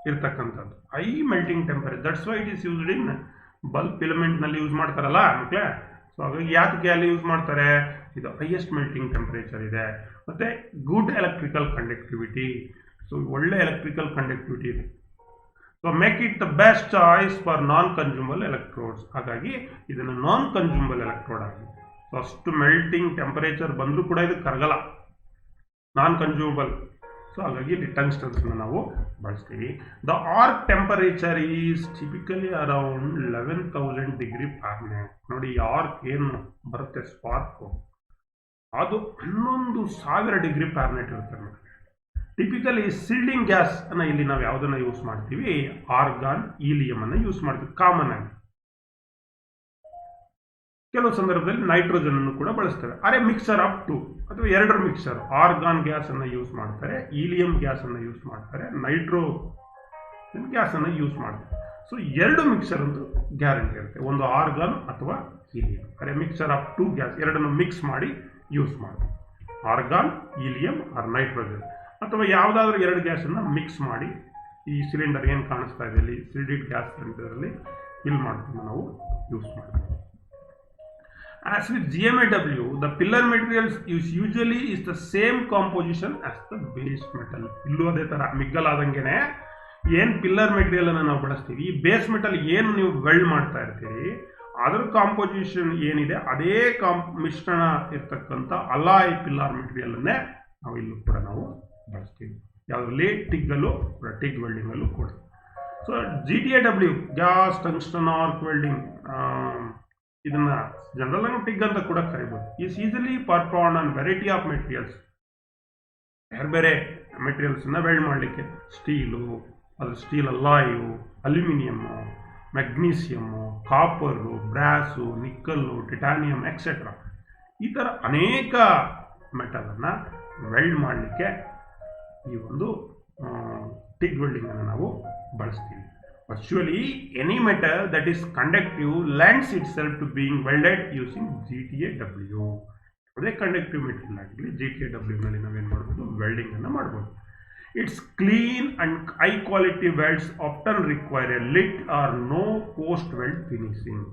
ಇರ್ತಕ್ಕಂಥದ್ದು, high melting temperature. That's why it is used in bulb ಫಿಲಮೆಂಟ್ನಲ್ಲಿ ಯೂಸ್ ಮಾಡ್ತಾರಲ್ಲ ಮಕ್ಕಳೇ. ಸೊ ಹಾಗಾಗಿ ಯಾಕೆ ಅಲ್ಲಿ ಯೂಸ್ ಮಾಡ್ತಾರೆ, ಇದು ಹೈಯೆಸ್ಟ್ ಮೆಲ್ಟಿಂಗ್ ಟೆಂಪರೇಚರ್ ಇದೆ, ಮತ್ತು ಗುಡ್ ಎಲೆಕ್ಟ್ರಿಕಲ್ ಕಂಡಕ್ಟಿವಿಟಿ. ಸೊ ಒಳ್ಳೆ ಎಲೆಕ್ಟ್ರಿಕಲ್ ಕಂಡಕ್ಟಿವಿಟಿ ಇದೆ. So make it the best choice for non consumable electrodes. ಹಾಗಾಗಿ ಇದನ್ನು ನಾನ್ ಕನ್ಸ್ಯೂಮಬಲ್ ಎಲೆಕ್ಟ್ರೋಡ್ ಆಗಿದೆ. ಸೊ ಅಷ್ಟು ಮೆಲ್ಟಿಂಗ್ ಟೆಂಪರೇಚರ್ ಬಂದರೂ ಕೂಡ ಇದು ಕರಗಲ್ಲ, ನಾನ್ ಕನ್ಸ್ಯೂಮಬಲ್. ಸೊ ಹಾಗಾಗಿ ಇಲ್ಲಿ ಟಂಗ್ಸ್ಟನ್ಸ್ನ ನಾವು ಬಳಸ್ತೀವಿ. The arc temperature is typically around 11,000 degree Fahrenheit. ನೋಡಿ, ಆರ್ಕ್ ಏನು ಬರುತ್ತೆ ಸ್ಪಾರ್ಕು, ಅದು 11,000 ಡಿಗ್ರಿ ಫಾರೆನ್ಹೀಟ್ ಇರುತ್ತೆ ನೋಡಿ. ಟಿಪಿಕಲಿ ಸಿಲ್ಡಿಂಗ್ ಗ್ಯಾಸ್ ಅನ್ನು ಇಲ್ಲಿ ನಾವು ಯಾವುದನ್ನು ಯೂಸ್ ಮಾಡ್ತೀವಿ, ಆರ್ಗಾನ್, ಹೀಲಿಯಂ ಅನ್ನು ಯೂಸ್ ಮಾಡ್ತೀವಿ ಕಾಮನ್ ಆಗಿ. ಕೆಲವು ಸಂದರ್ಭದಲ್ಲಿ ನೈಟ್ರೋಜನ್ ಅನ್ನು ಕೂಡ ಬಳಸ್ತೇವೆ. ಅರೆ ಮಿಕ್ಸರ್ ಆಫ್ 2 ಅಥವಾ 2 ಮಿಕ್ಸರ್, ಆರ್ಗಾನ್ ಗ್ಯಾಸ್ ಅನ್ನು ಯೂಸ್ ಮಾಡ್ತಾರೆ, ಹೀಲಿಯಂ ಗ್ಯಾಸ್ ಅನ್ನು ಯೂಸ್ ಮಾಡ್ತಾರೆ, ನೈಟ್ರೋಜನ್ ಗ್ಯಾಸ್ ಅನ್ನು ಯೂಸ್ ಮಾಡ್ತಾರೆ. ಸೊ 2 ಮಿಕ್ಸರ್ ಅಂತೂ ಗ್ಯಾರಂಟಿ ಇರುತ್ತೆ, ಒಂದು ಆರ್ಗಾನ್ ಅಥವಾ ಹೀಲಿಯಂ. ಅರೆ ಮಿಕ್ಸರ್ ಆಫ್ 2 ಗ್ಯಾಸ್, ಎರಡನ್ನು ಮಿಕ್ಸ್ ಮಾಡಿ ಯೂಸ್ ಮಾಡ್ತೀವಿ, ಆರ್ಗಾನ್, ಹೀಲಿಯಂ ಆರ್ ನೈಟ್ರೋಜನ್. ಅಥವಾ ಯಾವುದಾದ್ರೂ 2 ಗ್ಯಾಸನ್ನು ಮಿಕ್ಸ್ ಮಾಡಿ ಈ ಸಿಲಿಂಡರ್ ಏನು ಕಾಣಿಸ್ತಾ ಇದೆ ಇಲ್ಲಿ ಸಿಲಿಂಡರ್ ಗ್ಯಾಸ್ ಸಿಲಿಂಡರಲ್ಲಿ ಫಿಲ್ ಮಾಡ್ಕೊಂಡು ನಾವು ಯೂಸ್ ಮಾಡ್ತೀವಿ. As with GMAW, the pillar materials usually is the same composition as the base metal. ಇಲ್ಲೂ ಅದೇ ಥರ ಮಿಗ್ಗಲಾದಂಗೆನೆ ಏನು ಪಿಲ್ಲರ್ ಮೆಟೀರಿಯಲನ್ನು ನಾವು ಬಳಸ್ತೀವಿ, ಈ ಬೇಸ್ ಮೆಟಲ್ ಏನು ನೀವು ವೆಲ್ಡ್ ಮಾಡ್ತಾ ಇರ್ತೀರಿ ಅದರ ಕಾಂಪೋಸಿಷನ್ ಏನಿದೆ ಅದೇ ಮಿಶ್ರಣ ಇರ್ತಕ್ಕಂಥ ಅಲಾಯ್ ಪಿಲ್ಲರ್ ಮೆಟೀರಿಯಲನ್ನೇ ನಾವು ಇಲ್ಲೂ ಕೂಡ ನಾವು ಬಳಸ್ತೀವಿ. ಯಾವುದರಲ್ಲಿ ಟಿಗ್ಗಲ್ಲೂ ಕೂಡ, ಟಿಗ್ ವೆಲ್ಡಿಂಗಲ್ಲೂ ಕೂಡ. So GTAW, gas tungsten arc welding, ಇದನ್ನ ಜನರಲ್ ಆಗಿ ಟಿಗ್ ಅಂತ ಕೂಡ ಕರಿಬೋದು. Is easily perform on variety of materials. ಬೇರೆ ಬೇರೆ ಮೆಟೀರಿಯಲ್ಸನ್ನ ವೆಲ್ಡ್ ಮಾಡಲಿಕ್ಕೆ, ಸ್ಟೀಲು, ಅದು steel ಅಲಾಯು, aluminium, ಮೆಗ್ನೀಸಿಯಮ್ಮು, copper, ಬ್ರಾಸು, nickel, titanium etcetera, ಈ ಥರ ಅನೇಕ ಮೆಟಲನ್ನು ವೆಲ್ಡ್ ಮಾಡಲಿಕ್ಕೆ ಈ ಒಂದು ಟಿಗ್ ವೆಲ್ಡಿಂಗನ್ನು ನಾವು ಬಳಸ್ತೀವಿ. Virtually any metal that is conductive lends itself to being welded using GTAW. ಅದೇ ಕಂಡಕ್ಟಿವ್ ಮೆಟೀರಿಯಲ್ ಆಗಲಿ GTAW ನಲ್ಲಿ ನಾವೇನು ಮಾಡ್ಬೋದು, ವೆಲ್ಡಿಂಗ್ ಅನ್ನು ಮಾಡ್ಬೋದು. It's clean and high quality welds often require a little or no post weld finishing.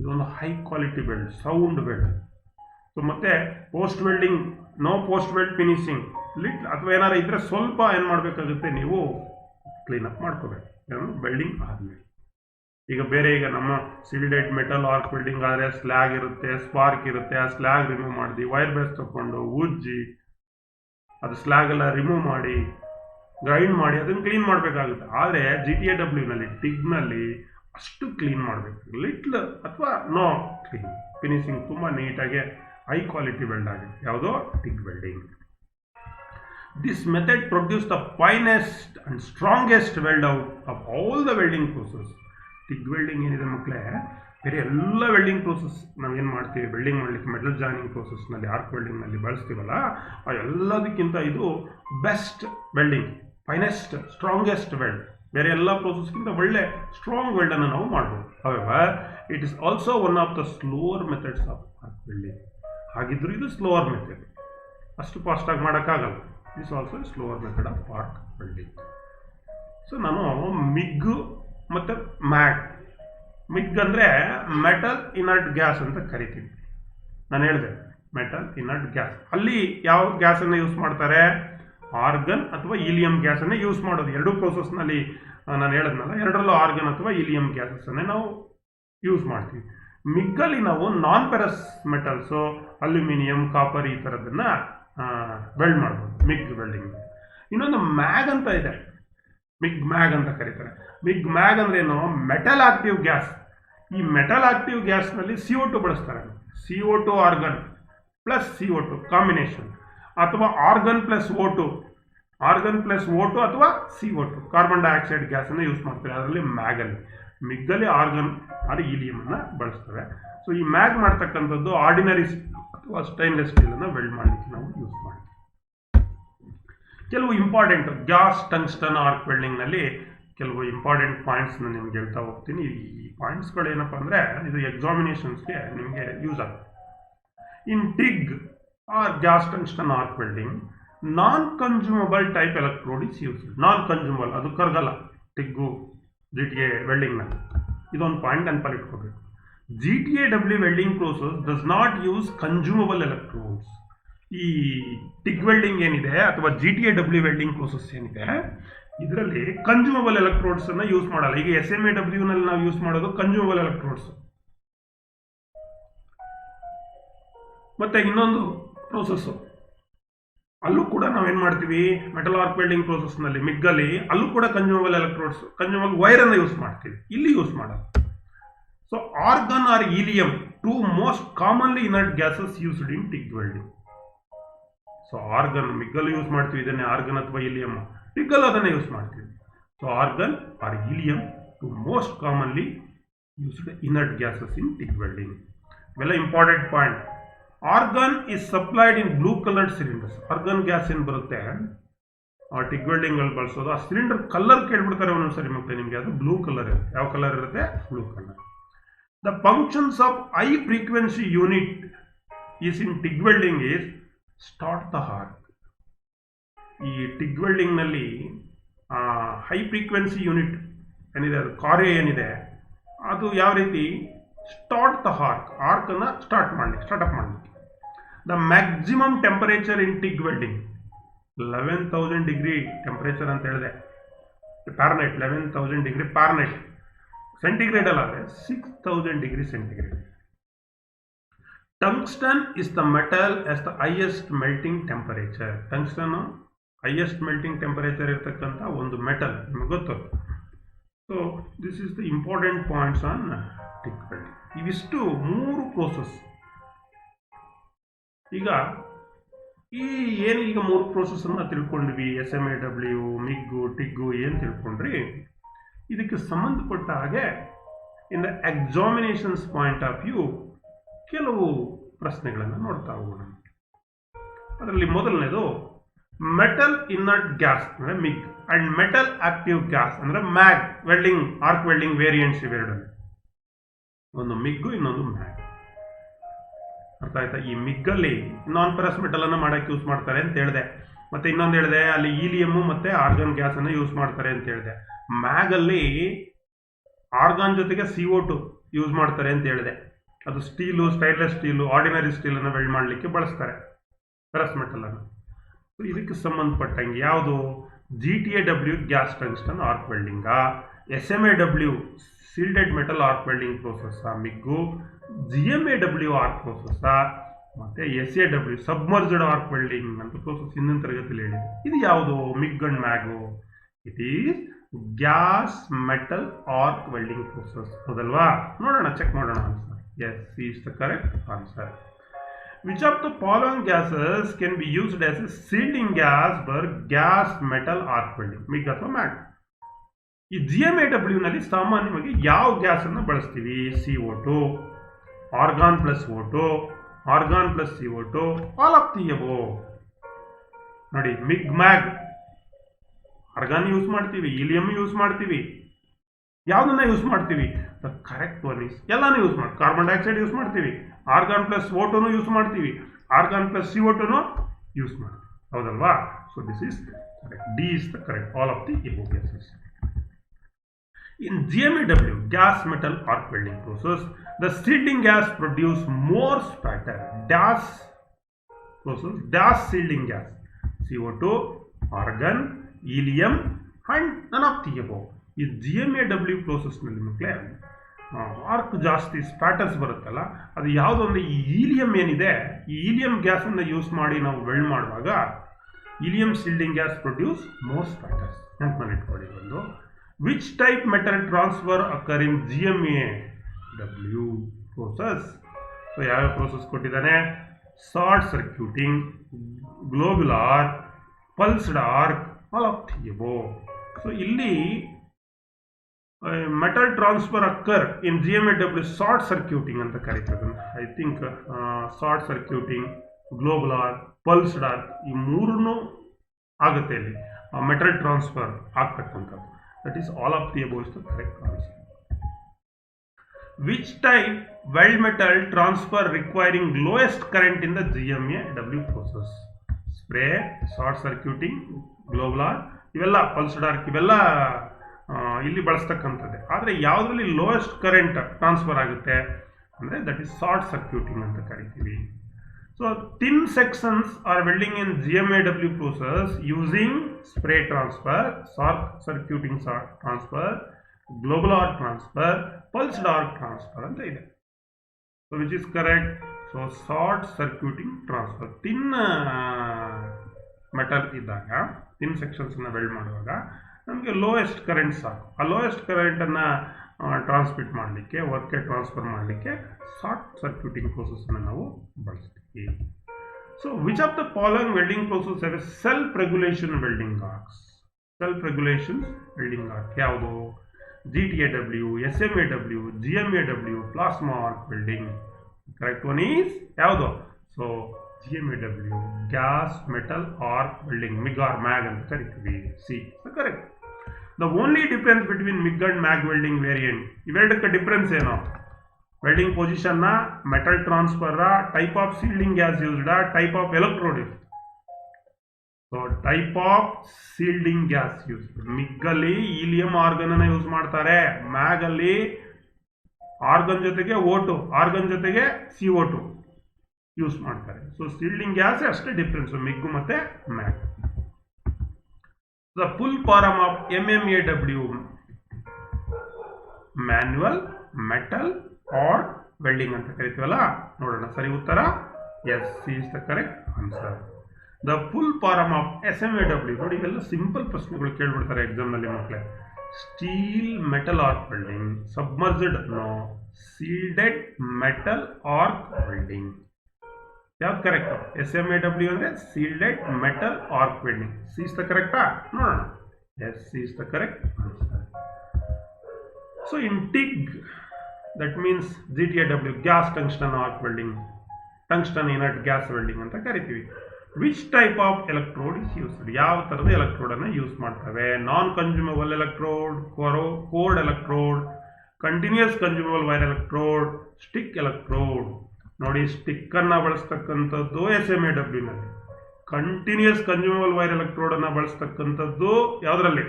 ಇದೊಂದು high quality weld, sound weld. So ಮತ್ತೆ post welding, no post weld finishing, little ಅಥವಾ ಏನಾರು ಇದ್ರೆ ಸ್ವಲ್ಪ ಏನು ಮಾಡಬೇಕಾಗುತ್ತೆ, ನೀವು ಕ್ಲೀನಪ್ ಮಾಡ್ಕೋಬೇಕು ವೆಲ್ಡಿಂಗ್ ಆದಮೇಲೆ. ಈಗ ಬೇರೆ ಈಗ ನಮ್ಮ ಸಿಲ್ಡೆಡ್ ಮೆಟಲ್ ಆರ್ಕ್ ವೆಲ್ಡಿಂಗ್ ಆದರೆ ಸ್ಲ್ಯಾಗ್ ಇರುತ್ತೆ, ಸ್ಪಾರ್ಕ್ ಇರುತ್ತೆ, ಆ ಸ್ಲ್ಯಾಗ್ ರಿಮೂವ್ ಮಾಡಿದ್ವಿ, ವೈರ್ ಬೇಸ್ ತಗೊಂಡು ಉಜ್ಜಿ ಅದು ಸ್ಲ್ಯಾಗ್ ಎಲ್ಲ ರಿಮೂವ್ ಮಾಡಿ ಗ್ರೈಂಡ್ ಮಾಡಿ ಅದನ್ನು ಕ್ಲೀನ್ ಮಾಡಬೇಕಾಗುತ್ತೆ. ಆದರೆ GTAW ಟಿಗ್ನಲ್ಲಿ ಅಷ್ಟು ಕ್ಲೀನ್ ಮಾಡಬೇಕು, ಲಿಟ್ಲ್ ಅಥವಾ ನೋ ಕ್ಲೀನ್ ಫಿನಿಶಿಂಗ್ ತುಂಬ ನೀಟಾಗಿ ಹೈ ಕ್ವಾಲಿಟಿ ವೆಲ್ಡ್ ಆಗಿದೆ ಯಾವುದೋ ಟಿಗ್ welding. This method produced the finest and strongest weld out of all the welding process. TIG welding ಏನಿದೆ ಮಕ್ಕಳೇ, ಬೇರೆ ಎಲ್ಲ ವೆಲ್ಡಿಂಗ್ ಪ್ರೋಸೆಸ್ ನಾವೇನು ಮಾಡ್ತೀವಿ ವೆಲ್ಡಿಂಗ್ ಮಾಡಲಿಕ್ಕೆ ಮೆಟಲ್ ಜಾಯಿನಿಂಗ್ ಪ್ರೋಸೆಸ್ನಲ್ಲಿ, ಆರ್ಕ್ ವೆಲ್ಡಿಂಗ್ನಲ್ಲಿ ಬಳಸ್ತೀವಲ್ಲ, ಆ ಎಲ್ಲದಕ್ಕಿಂತ ಇದು best welding, finest, strongest weld. ಬೇರೆ ಎಲ್ಲ ಪ್ರೋಸೆಸ್ಗಿಂತ ಒಳ್ಳೆ ಸ್ಟ್ರಾಂಗ್ ವೆಲ್ಡನ್ನು ನಾವು ಮಾಡ್ಬೋದು. However it is also one of the slower methods of arc welding. ಹಾಗಿದ್ರು ಇದು ಸ್ಲೋವರ್ ಮೆಥಡ್, ಅಷ್ಟು ಫಾಸ್ಟಾಗಿ ಮಾಡೋಕ್ಕಾಗಲ್ಲ. Is also slower method of arc welding. So ನಾನು ಮಿಗ್ ಮತ್ತು ಮ್ಯಾಗ್, ಮಿಗ್ ಅಂದರೆ ಮೆಟಲ್ ಇನರ್ಟ್ ಗ್ಯಾಸ್ ಅಂತ ಕರಿತೀನಿ. ನಾನು ಹೇಳಿದೆ ಮೆಟಲ್ ಇನರ್ಟ್ ಗ್ಯಾಸ್. ಅಲ್ಲಿ ಯಾವ ಗ್ಯಾಸನ್ನು ಯೂಸ್ ಮಾಡ್ತಾರೆ? ಆರ್ಗನ್ ಅಥವಾ ಹೀಲಿಯಂ ಗ್ಯಾಸನ್ನೇ ಯೂಸ್ ಮಾಡೋದು. ಎರಡೂ ಪ್ರೋಸೆಸ್ನಲ್ಲಿ ನಾನು ಹೇಳಿದ್ನಲ್ಲ, ಎರಡರಲ್ಲೂ ಆರ್ಗನ್ ಅಥವಾ ಹೀಲಿಯಂ ಗ್ಯಾಸಸ್ಸನ್ನೇ ನಾವು ಯೂಸ್ ಮಾಡ್ತೀವಿ. ಮಿಗ್ಗಲ್ಲಿ ನಾವು ನಾನ್ ಪೆರಸ್ ಮೆಟಲ್ಸು, ಅಲ್ಯೂಮಿನಿಯಂ, ಕಾಪರ್ ಈ ಥರದನ್ನು ವೆಲ್ಡ್ ಮಾಡ್ಬೋದು ಮಿಗ್ ವೆಲ್ಡಿಂಗ್. ಇನ್ನೊಂದು ಮ್ಯಾಗ್ ಅಂತ ಇದೆ, ಮಿಗ್ ಮ್ಯಾಗ್ ಅಂತ ಕರೀತಾರೆ. ಮಿಗ್ ಮ್ಯಾಗ್ ಅಂದ್ರೆ ಏನು? Metal active gas. ಈ ಮೆಟಲ್ ಆಕ್ಟಿವ್ ಗ್ಯಾಸ್ನಲ್ಲಿ CO2 ಬಳಸ್ತಾರೆ. CO2 argon plus CO2 combination, ಅಥವಾ argon plus O2, argon plus O2 ಅಥವಾ CO2 ಕಾರ್ಬನ್ ಡೈಆಕ್ಸೈಡ್ ಗ್ಯಾಸನ್ನು ಯೂಸ್ ಮಾಡ್ತಾರೆ. ಅದರಲ್ಲಿ ಮ್ಯಾಗಲ್ಲಿ, ಮಿಗ್ಗಲ್ಲಿ ಆರ್ಗನ್ ಆರ್ ಹೀಲಿಯಮನ್ನು ಬಳಸ್ತವೆ. ಸೊ ಈ ಮ್ಯಾಗ್ ಮಾಡ್ತಕ್ಕಂಥದ್ದು ಆರ್ಡಿನರಿ ಅಥವಾ ಸ್ಟೈನ್ಲೆಸ್ ಸ್ಟೀಲನ್ನು ವೆಲ್ಡ್ ಮಾಡಲಿಕ್ಕೆ ನಾವು ಯೂಸ್ ಮಾಡ್ತೀವಿ. ಕೆಲವು ಇಂಪಾರ್ಟೆಂಟ್ ಗ್ಯಾಸ್ ಟಂಗ್ಸ್ಟನ್ ಆರ್ಕ್ ವೆಲ್ಡಿಂಗ್ನಲ್ಲಿ ಕೆಲವು ಇಂಪಾರ್ಟೆಂಟ್ ಪಾಯಿಂಟ್ಸ್ನ ನಿಮ್ಗೆ ಹೇಳ್ತಾ ಹೋಗ್ತೀನಿ. ಈ ಪಾಯಿಂಟ್ಸ್ಗಳು ಏನಪ್ಪ ಅಂದರೆ ಇದು ಎಕ್ಸಾಮಿನೇಷನ್ಸ್ಗೆ ನಿಮಗೆ ಯೂಸ್ ಆಗುತ್ತೆ. In TIG or gas tungsten arc welding, non consumable type electrode is use. Non consumable, ಅದು ಕರಗಲ್ಲ ಟಿಗ್ಗು GTA ವೆಲ್ಡಿಂಗ್ನಲ್ಲಿ. ಇದೊಂದು ಪಾಯಿಂಟ್ ನೆನಪಲ್ಲಿ ಇಟ್ಕೋಬೇಕು. GTAW welding process does not use consumable electrodes. ಈ ಟಿಗ್ ವೆಲ್ಡಿಂಗ್ ಏನಿದೆ ಅಥವಾ GTAW ವೆಲ್ಡಿಂಗ್ ಪ್ರೋಸೆಸ್ ಏನಿದೆ, ಇದರಲ್ಲಿ ಕನ್ಸ್ಯೂಮಬಲ್ ಎಲೆಕ್ಟ್ರೋಡ್ಸ್ ಅನ್ನ ಯೂಸ್ ಮಾಡಲ್ಲ. ಈಗ SMAW ನಲ್ಲಿ ನಾವು ಯೂಸ್ ಮಾಡೋದು ಕನ್ಸ್ಯೂಮಬಲ್ ಎಲೆಕ್ಟ್ರೋಡ್ಸ್. ಮತ್ತೆ ಇನ್ನೊಂದು ಪ್ರೋಸೆಸ್, ಅಲ್ಲೂ ಕೂಡ ನಾವೇನ್ ಮಾಡ್ತೀವಿ, ಮೆಟಲ್ ಆರ್ಕ್ ವೆಲ್ಡಿಂಗ್ ಪ್ರೋಸೆಸ್ ನಲ್ಲಿ ಮಿಗ್ಗಲ್ಲಿ ಅಲ್ಲೂ ಕೂಡ ಕನ್ಸ್ಯೂಮಬಲ್ ಎಲೆಕ್ಟ್ರೋಡ್ಸ್, ಕನ್ಸ್ಯೂಮಬಲ್ ವೈರ್ ಅನ್ನು ಯೂಸ್ ಮಾಡ್ತೀವಿ. ಇಲ್ಲಿ ಯೂಸ್ ಮಾಡಲ್ಲ. So argon or helium, two most commonly inert gases used in TIG welding. So argon ಮಿಗ್ಗಲ್ಲಿ ಯೂಸ್ ಮಾಡ್ತೀವಿ, ಇದನ್ನೇ ಆರ್ಗನ್ ಅಥವಾ ಹೀಲಿಯಂ. ಟಿಗ್ಗಲ್ಲಿ ಅದನ್ನೇ ಯೂಸ್ ಮಾಡ್ತೀವಿ. So argon or helium, two most commonly used inert gases in TIG welding. ಇವೆಲ್ಲ important point. Argon is supplied in blue coloured cylinders. Argon gas ಏನು ಬರುತ್ತೆ ಆ ಟಿಗ್ ವೆಲ್ಡಿಂಗ್ ಅಲ್ಲಿ ಬಳಸೋದು, ಆ ಸಿಲಿಂಡರ್ ಕಲರ್ ಕೇಳ್ಬಿಡ್ತಾರೆ ಒಂದೊಂದ್ಸರಿ ಮಕ್ಕಳು ನಿಮಗೆ. ಅದು ಬ್ಲೂ ಕಲರ್ ಇರುತ್ತೆ. ಯಾವ ಕಲರ್ ಇರುತ್ತೆ? Blue colour. The functions of high frequency unit is in TIG welding is start the arc. ಈ ಟಿಗ್ ವೆಲ್ಡಿಂಗ್ ನಲ್ಲಿ ಹೈ ಫ್ರೀಕ್ವೆನ್ಸಿ ಯೂನಿಟ್ ಏನಿದೆ, ಅದು ಕಾರ್ಯ ಏನಿದೆ, ಅದು ಯಾವ ರೀತಿ? ಸ್ಟಾರ್ಟ್ ದ ಆರ್ಕ್, ಆರ್ಕ್ ಅನ್ನ ಸ್ಟಾರ್ಟ್ಅಪ್ ಮಾಡಲಿಕ್ಕೆ. The maximum temperature in TIG welding 11,000 degree temperature ಅಂತ ಹೇಳಿದೆ, ಫ್ಯಾರನೈಟ್. 11,000 degree Fahrenheit. ಸೆಂಟಿಗ್ರೇಡ್ ಅಲ್ಲಾದ್ರೆ 6,000 degree centigrade. Tungsten is the metal as the highest melting temperature. Tungsten highest melting temperature ಇರ್ತಕ್ಕಂಥ ಒಂದು metal, ನಿಮಗೆ ಗೊತ್ತು. So this is the important points on TIG welding. ಇವಿಷ್ಟು 3 process. ಈಗ ಏನು ಈಗ 3 ಪ್ರೋಸೆಸ್ ಅನ್ನ ತಿಳ್ಕೊಂಡ್ವಿ, SMAW, ಮಿಗ್ಗು, ಟಿಗ್ಗು ಏನು ತಿಳ್ಕೊಂಡ್ರಿ. ಇದಕ್ಕೆ ಸಂಬಂಧಪಟ್ಟ ಹಾಗೆ in the examinations point of view ಕೆಲವು ಪ್ರಶ್ನೆಗಳನ್ನು ನೋಡ್ತಾ ಹೋಗೋಣ. ಅದರಲ್ಲಿ ಮೊದಲನೇದು ಮೆಟಲ್ ಇನರ್ಟ್ ಗ್ಯಾಸ್ ಅಂದರೆ MiG and metal active gas ಅಂದರೆ ಮ್ಯಾಗ್ ವೆಲ್ಡಿಂಗ್, ಆರ್ಕ್ ವೆಲ್ಡಿಂಗ್ ವೇರಿಯಂಟ್ಸ್ ಇವೆರಡಲ್ಲಿ. ಒಂದು ಮಿಗ್ಗು, ಇನ್ನೊಂದು ಮ್ಯಾಗ್. ಅರ್ಥ ಆಯ್ತಾ? ಈ ಮಿಗ್ಗಲ್ಲಿ ನಾನ್ ಪೆರಸ್ ಮೆಟಲ್ ಅನ್ನು ಮಾಡಕ್ಕೆ ಯೂಸ್ ಮಾಡ್ತಾರೆ ಅಂತ ಹೇಳಿದೆ. ಮತ್ತೆ ಇನ್ನೊಂದು ಹೇಳಿದೆ, ಅಲ್ಲಿ ಹೀಲಿಯಮ್ ಮತ್ತೆ ಆರ್ಗನ್ ಗ್ಯಾಸ್ ಅನ್ನು ಯೂಸ್ ಮಾಡ್ತಾರೆ ಅಂತ ಹೇಳಿದೆ. ಮ್ಯಾಗ್ ಅಲ್ಲಿ ಆರ್ಗಾನ್ ಜೊತೆಗೆ CO2 ಯೂಸ್ ಮಾಡ್ತಾರೆ ಅಂತ ಹೇಳಿದೆ. ಅದು steel, stainless steel, ordinary steel ಅನ್ನು ವೆಲ್ಡ್ ಮಾಡಲಿಕ್ಕೆ ಬಳಸ್ತಾರೆ, ಪೆರಸ್ ಮೆಟಲ್ ಅನ್ನು. ಇದಕ್ಕೆ ಸಂಬಂಧಪಟ್ಟಂಗೆ ಯಾವುದು? GTAW gas tungsten arc welding, SMAW shielded metal arc welding process MIG, GMAW arc process, ಮತ್ತೆ SAW ಸಬ್ಮರ್ಜ್ಡ್ ಆರ್ಕ್ ವೆಲ್ಡಿಂಗ್ ಅಂತ ಪ್ರೋಸೆಸ್ ಹಿಂದಿನ ತರಗತಿಯಲ್ಲಿ ಹೇಳಿದೆ. ಇದು ಯಾವುದು? MIG and MAG. It is gas metal arc welding process. ಹೌದಲ್ವಾ? ನೋಡೋಣ, ಚೆಕ್ ಮಾಡೋಣ answer. Yes, is the correct answer. Which of the following gases can be used as a shielding gas for gas metal arc welding? MiG ಅಥವಾ ಮ್ಯಾಗ್. ಈ GMAW ನಲ್ಲಿ ಸಾಮಾನ್ಯವಾಗಿ ಯಾವ gas ಅನ್ನು ಬಳಸ್ತೀವಿ? CO2, argon plus O2, argon plus CO2, all of the above. ನೋಡಿ, MiG ಮ್ಯಾಗ್ argon use ಮಾಡ್ತೀವಿ, helium use ಮಾಡ್ತೀವಿ. ಯಾವುದನ್ನ ಯೂಸ್ ಮಾಡ್ತೀವಿ? ದ ಕರೆಕ್ಟ್ ಒನ್ ಇಸ್ ಎಲ್ಲಾನು ಯೂಸ್ ಮಾಡಿ. ಕಾರ್ಬನ್ ಡೈಆಕ್ಸೈಡ್ ಯೂಸ್ ಮಾಡ್ತೀವಿ, ಆರ್ಗಾನ್ ಪ್ಲಸ್ O2 ಯೂಸ್ ಮಾಡ್ತೀವಿ, ಆರ್ಗಾನ್ ಪ್ಲಸ್ CO2 ಯೂಸ್ ಮಾಡ್ತೀವಿ. ಹೌದಲ್ವಾ? So this is correct. D is the correct. All of the above gases. In GMAW gas metal arc welding process, the shielding gas produce more spatter. Dash process dash shielding gas, CO2, argon, helium and none of the above. ಈ GMAW ಪ್ರೋಸೆಸ್ನಲ್ಲಿ ಮಕ್ಕಳೇ arc ಜಾಸ್ತಿ ಸ್ಪ್ಯಾಟರ್ಸ್ ಬರುತ್ತಲ್ಲ, ಅದು ಯಾವುದೊಂದು ಈ helium ಏನಿದೆ, ಈ helium ಗ್ಯಾಸನ್ನು ಯೂಸ್ ಮಾಡಿ ನಾವು ವೆಲ್ಡ್ ಮಾಡುವಾಗ helium shielding gas produce more sputters. ನೆನಪಲ್ಲಿ ಇಟ್ಕೊಳ್ಳಿ ಒಂದು. Which type metal transfer occur in GMAW process? So ಯಾವ ಪ್ರೋಸೆಸ್ ಕೊಟ್ಟಿದ್ದಾನೆ? Short circuiting, globular, pulsed arc, all of the above. So ಇಲ್ಲಿ metal transfer occur in GMAW short circuiting ಅಂತ ಕರೀತಾರೆ. I think short circuiting, globular, pulsed arc ಈ ಮೂರನ್ನು ಆಗುತ್ತೆ ಇಲ್ಲಿ metal transfer ಆಗ್ತಕ್ಕಂಥದ್ದು. That is all of the above is the correct answer. Which type weld metal transfer requiring lowest current in the GMAW process? Spray, short circuiting, globular ಇವೆಲ್ಲ, ಪಲ್ಸ್ಡ್ arc ಇವೆಲ್ಲ ಇಲ್ಲಿ ಬಳಸ್ತಕ್ಕಂಥದ್ದೇ. ಆದರೆ ಯಾವುದರಲ್ಲಿ ಲೋಯೆಸ್ಟ್ ಕರೆಂಟ್ ಟ್ರಾನ್ಸ್ಫರ್ ಆಗುತ್ತೆ ಅಂದರೆ that is short circuiting ಅಂತ ಕರಿತೀವಿ. So thin sections are welding in GMAW process using spray transfer, short circuiting transfer, globular transfer, pulsed arc transfer ಅಂತ ಇದೆ. So which is correct? So short circuiting transfer. Thin metal ಇದ್ದಾಗ, thin sections ಅನ್ನು weld ಮಾಡುವಾಗ ನಮಗೆ lowest current ಸಾಕು. ಆ lowest ಕರೆಂಟನ್ನು transmit ಮಾಡಲಿಕ್ಕೆ, ವರ್ಕ್ಗೆ ಟ್ರಾನ್ಸ್ಫರ್ ಮಾಡಲಿಕ್ಕೆ ಶಾರ್ಟ್ ಸರ್ಕ್ಯೂಟಿಂಗ್ ಪ್ರೋಸೆಸ್ಸನ್ನು ನಾವು ಬಳಸ್ತೀವಿ. So which of the following welding process have self regulation welding arcs? Self regulation welding arc ಯಾವುದು? GTAW, SMAW, GMAW, plasma arc welding. Correct one is ಯಾವುದು? So GMAW, gas metal arc welding, MIG or MAG ಅಂತ ಕರಿತೀವಿ. C correct. The only difference between MIG and MAG welding variant, ಇವೆರಡಕ್ಕೆ difference ಏನು? Welding ಪೊಸಿಷನ್ನ, metal transfer, type of shielding gas used, type of electrode use. So type of shielding gas use. MIG ಅಲ್ಲಿ helium argon ಅನ್ನ use ಮಾಡ್ತಾರೆ, MAG ಅಲ್ಲಿ argon ಜೊತೆಗೆ O2, argon ಜೊತೆಗೆ CO2 use ಮಾಡ್ತಾರೆ. ಸೊ ಶೀಲ್ಡಿಂಗ್ ಗ್ಯಾಸ್ ಅಷ್ಟೇ difference MIG ಮತ್ತೆ MAG. The full form of MMAW, manual metal arc welding ಅಂತ ಕರಿತೀವಲ್ಲ, ನೋಡೋಣ ಸರಿ ಉತ್ತರ. Yes, C is the correct answer. The full form of SMAW, ನೋಡಿ ಇವೆಲ್ಲ ಸಿಂಪಲ್ ಪ್ರಶ್ನೆಗಳು ಕೇಳ್ಬಿಡ್ತಾರೆ ಎಕ್ಸಾಮ್ನಲ್ಲಿ ಮಕ್ಕಳೇ. Steel metal arc welding, submerged no, shielded metal arc welding. ಯಾವ್ದು ಕರೆಕ್ಟ್? SMAW ಅಂದರೆ shielded metal arc welding. C is the ಕರೆಕ್ಟಾ? ನೋಡೋಣ. Yes, C is the correct answer. So in TIG, that means GTAW, gas tungsten arc welding, tungsten inert gas welding ಅಂತ ಕರಿತೀವಿ. Which type of electrode is used? ಯಾವ ಥರದ ಎಲೆಕ್ಟ್ರೋಡನ್ನು use ಮಾಡ್ತವೆ? Non consumable electrode, cored electrode, continuous consumable wire electrode, stick electrode. ನೋಡಿ, stick ಅನ್ನು ಬಳಸ್ತಕ್ಕಂಥದ್ದು SMAW ನಲ್ಲಿ, continuous consumable wire electrode ಅನ್ನು ಬಳಸ್ತಕ್ಕಂಥದ್ದು ಯಾವುದರಲ್ಲಿ?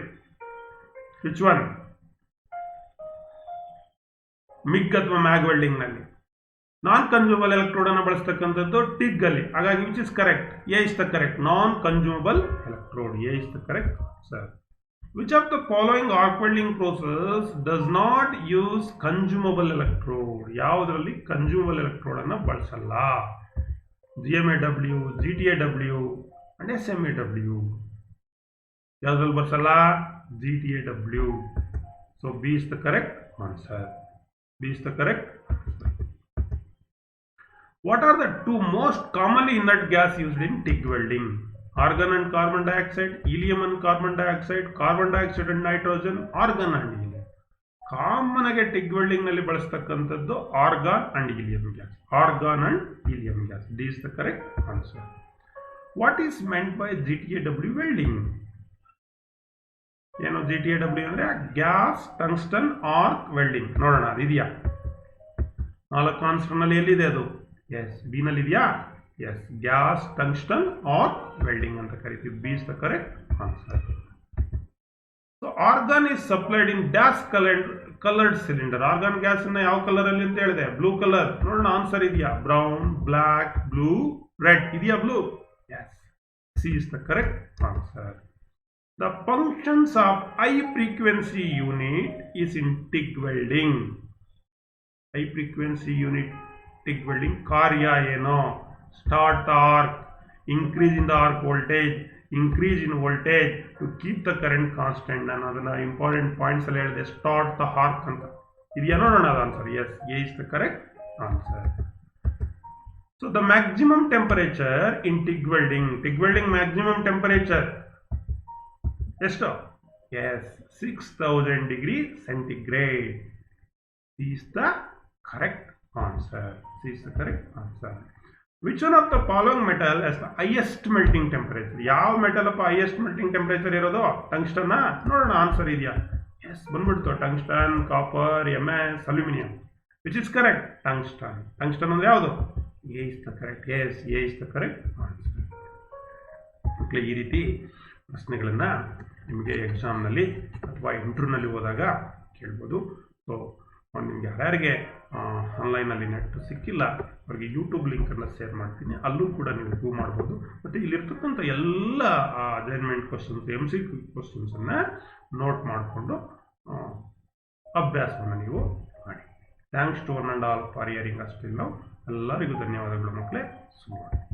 Which one? MIG ಅಥವಾ MAG ವೆಲ್ಡಿಂಗ್ ನಲ್ಲಿ. ನಾನ್ ಕನ್ಸ್ಯೂಮಬಲ್ ಎಲೆಕ್ಟ್ರೋಡ್ ಅನ್ನು ಬಳಸ್ತಕ್ಕಂಥದ್ದು TIG ಅಲ್ಲಿ. ಹಾಗಾಗಿ which is correct? A is the correct. Non consumable electrode, A is the correct answer. Which of the following arc welding process does not use consumable electrode? ಯಾವುದರಲ್ಲಿ consumable electrode ಅನ್ನು ಬಳಸಲ್ಲ? GMAW, GTAW and SMAW. ಯಾವುದ್ರಲ್ಲಿ ಬಳಸಲ್ಲ? GTAW. So B is the correct answer. B is the correct answer. What are the two most commonly inert gas used in TIG welding? Argon and carbon dioxide, helium and carbon dioxide and nitrogen, argon and helium. Common ಆಗಿ TIG welding ನಲ್ಲಿ ಬಳಸ್ತಕ್ಕಂಥದ್ದು argon and helium gas. Argon and helium gas. D is the correct answer. What is meant by GTAW welding? ಏನು GTAW ಅಂದ್ರೆ gas tungsten arc welding. ನೋಡೋಣ, ಅದು ಇದೆಯಾ? 4 answer ನಲ್ಲಿ ಎಲ್ಲಿದೆ ಅದು? ಎಸ್, ಬಿ ನಲ್ಲಿ ಇದೆಯಾ? Yes, gas tungsten arc welding ಅಂತ ಕರಿತೀವಿ. B is the correct answer. So argon is supplied in dash coloured cylinder. Argon gas ಅನ್ನ ಯಾವ ಕಲರ್ ಅಲ್ಲಿ ಅಂತ ಹೇಳಿದೆ? Blue colour. ನೋಡೋಣ ಆನ್ಸರ್ ಇದೆಯಾ? Brown, black, blue, red. ಇದೆಯಾ blue? Yes, C is the correct answer. The functions of high frequency unit is in TIG welding. High frequency unit TIG welding ಕಾರ್ಯ ಏನು? Start the arc, increase in the arc voltage, increase in voltage to keep the current constant. ನಾನು ಅದನ್ನ important points ಅಲ್ಲಿ ಹೇಳಿದೆ. Start the arc ಅಂತ ಇದೆಯಾ? ನೋಡೋಣ ಅದು answer. Yes, A is the correct answer. So the maximum temperature in TIG welding maximum temperature ಎಷ್ಟು? Yes, 6000 degree centigrade. C is the correct answer. C is the correct answer. Which one of the following metal has the highest melting temperature? ಯಾವ metal ಅಪ್ಪ highest melting temperature ಇರೋದು? Tungsten. ನೋಡೋಣ answer ಇದೆಯಾ? Yes, ಬಂದ್ಬಿಡ್ತು. Tungsten, copper, MS, aluminium. Which is correct? Tungsten. Tungsten ಅಂದ್ರೆ ಯಾವುದು? A is the correct. Yes, A is the correct answer. ಮಕ್ಕಳು, ಈ ರೀತಿ ಪ್ರಶ್ನೆಗಳನ್ನು ನಿಮಗೆ ಎಕ್ಸಾಮ್ನಲ್ಲಿ ಅಥವಾ ಇಂಟರ್ವ್ಯೂನಲ್ಲಿ ಹೋದಾಗ ಕೇಳ್ಬೋದು. ಸೊ ನಿಮಗೆ ಯಾರ್ಯಾರಿಗೆ ಆನ್ಲೈನಲ್ಲಿ ನೆಟ್ ಸಿಕ್ಕಿಲ್ಲ ಅವರಿಗೆ ಯೂಟ್ಯೂಬ್ ಲಿಂಕನ್ನು ಶೇರ್ ಮಾಡ್ತೀನಿ, ಅಲ್ಲೂ ಕೂಡ ನೀವು ಪ್ರೂವ್ ಮಾಡ್ಬೋದು. ಮತ್ತು ಇಲ್ಲಿರ್ತಕ್ಕಂಥ ಎಲ್ಲ ಅಸೈನ್ಮೆಂಟ್ ಕ್ವಶನ್ಸ್, MCQ ಕ್ವಶನ್ಸನ್ನು ನೋಟ್ ಮಾಡಿಕೊಂಡು ಅಭ್ಯಾಸವನ್ನು ನೀವು ಮಾಡಿ. Thanks to one and all for hearing us till now. ಎಲ್ಲರಿಗೂ ಧನ್ಯವಾದಗಳು ಮಕ್ಕಳೇ. ಸುಮಾರು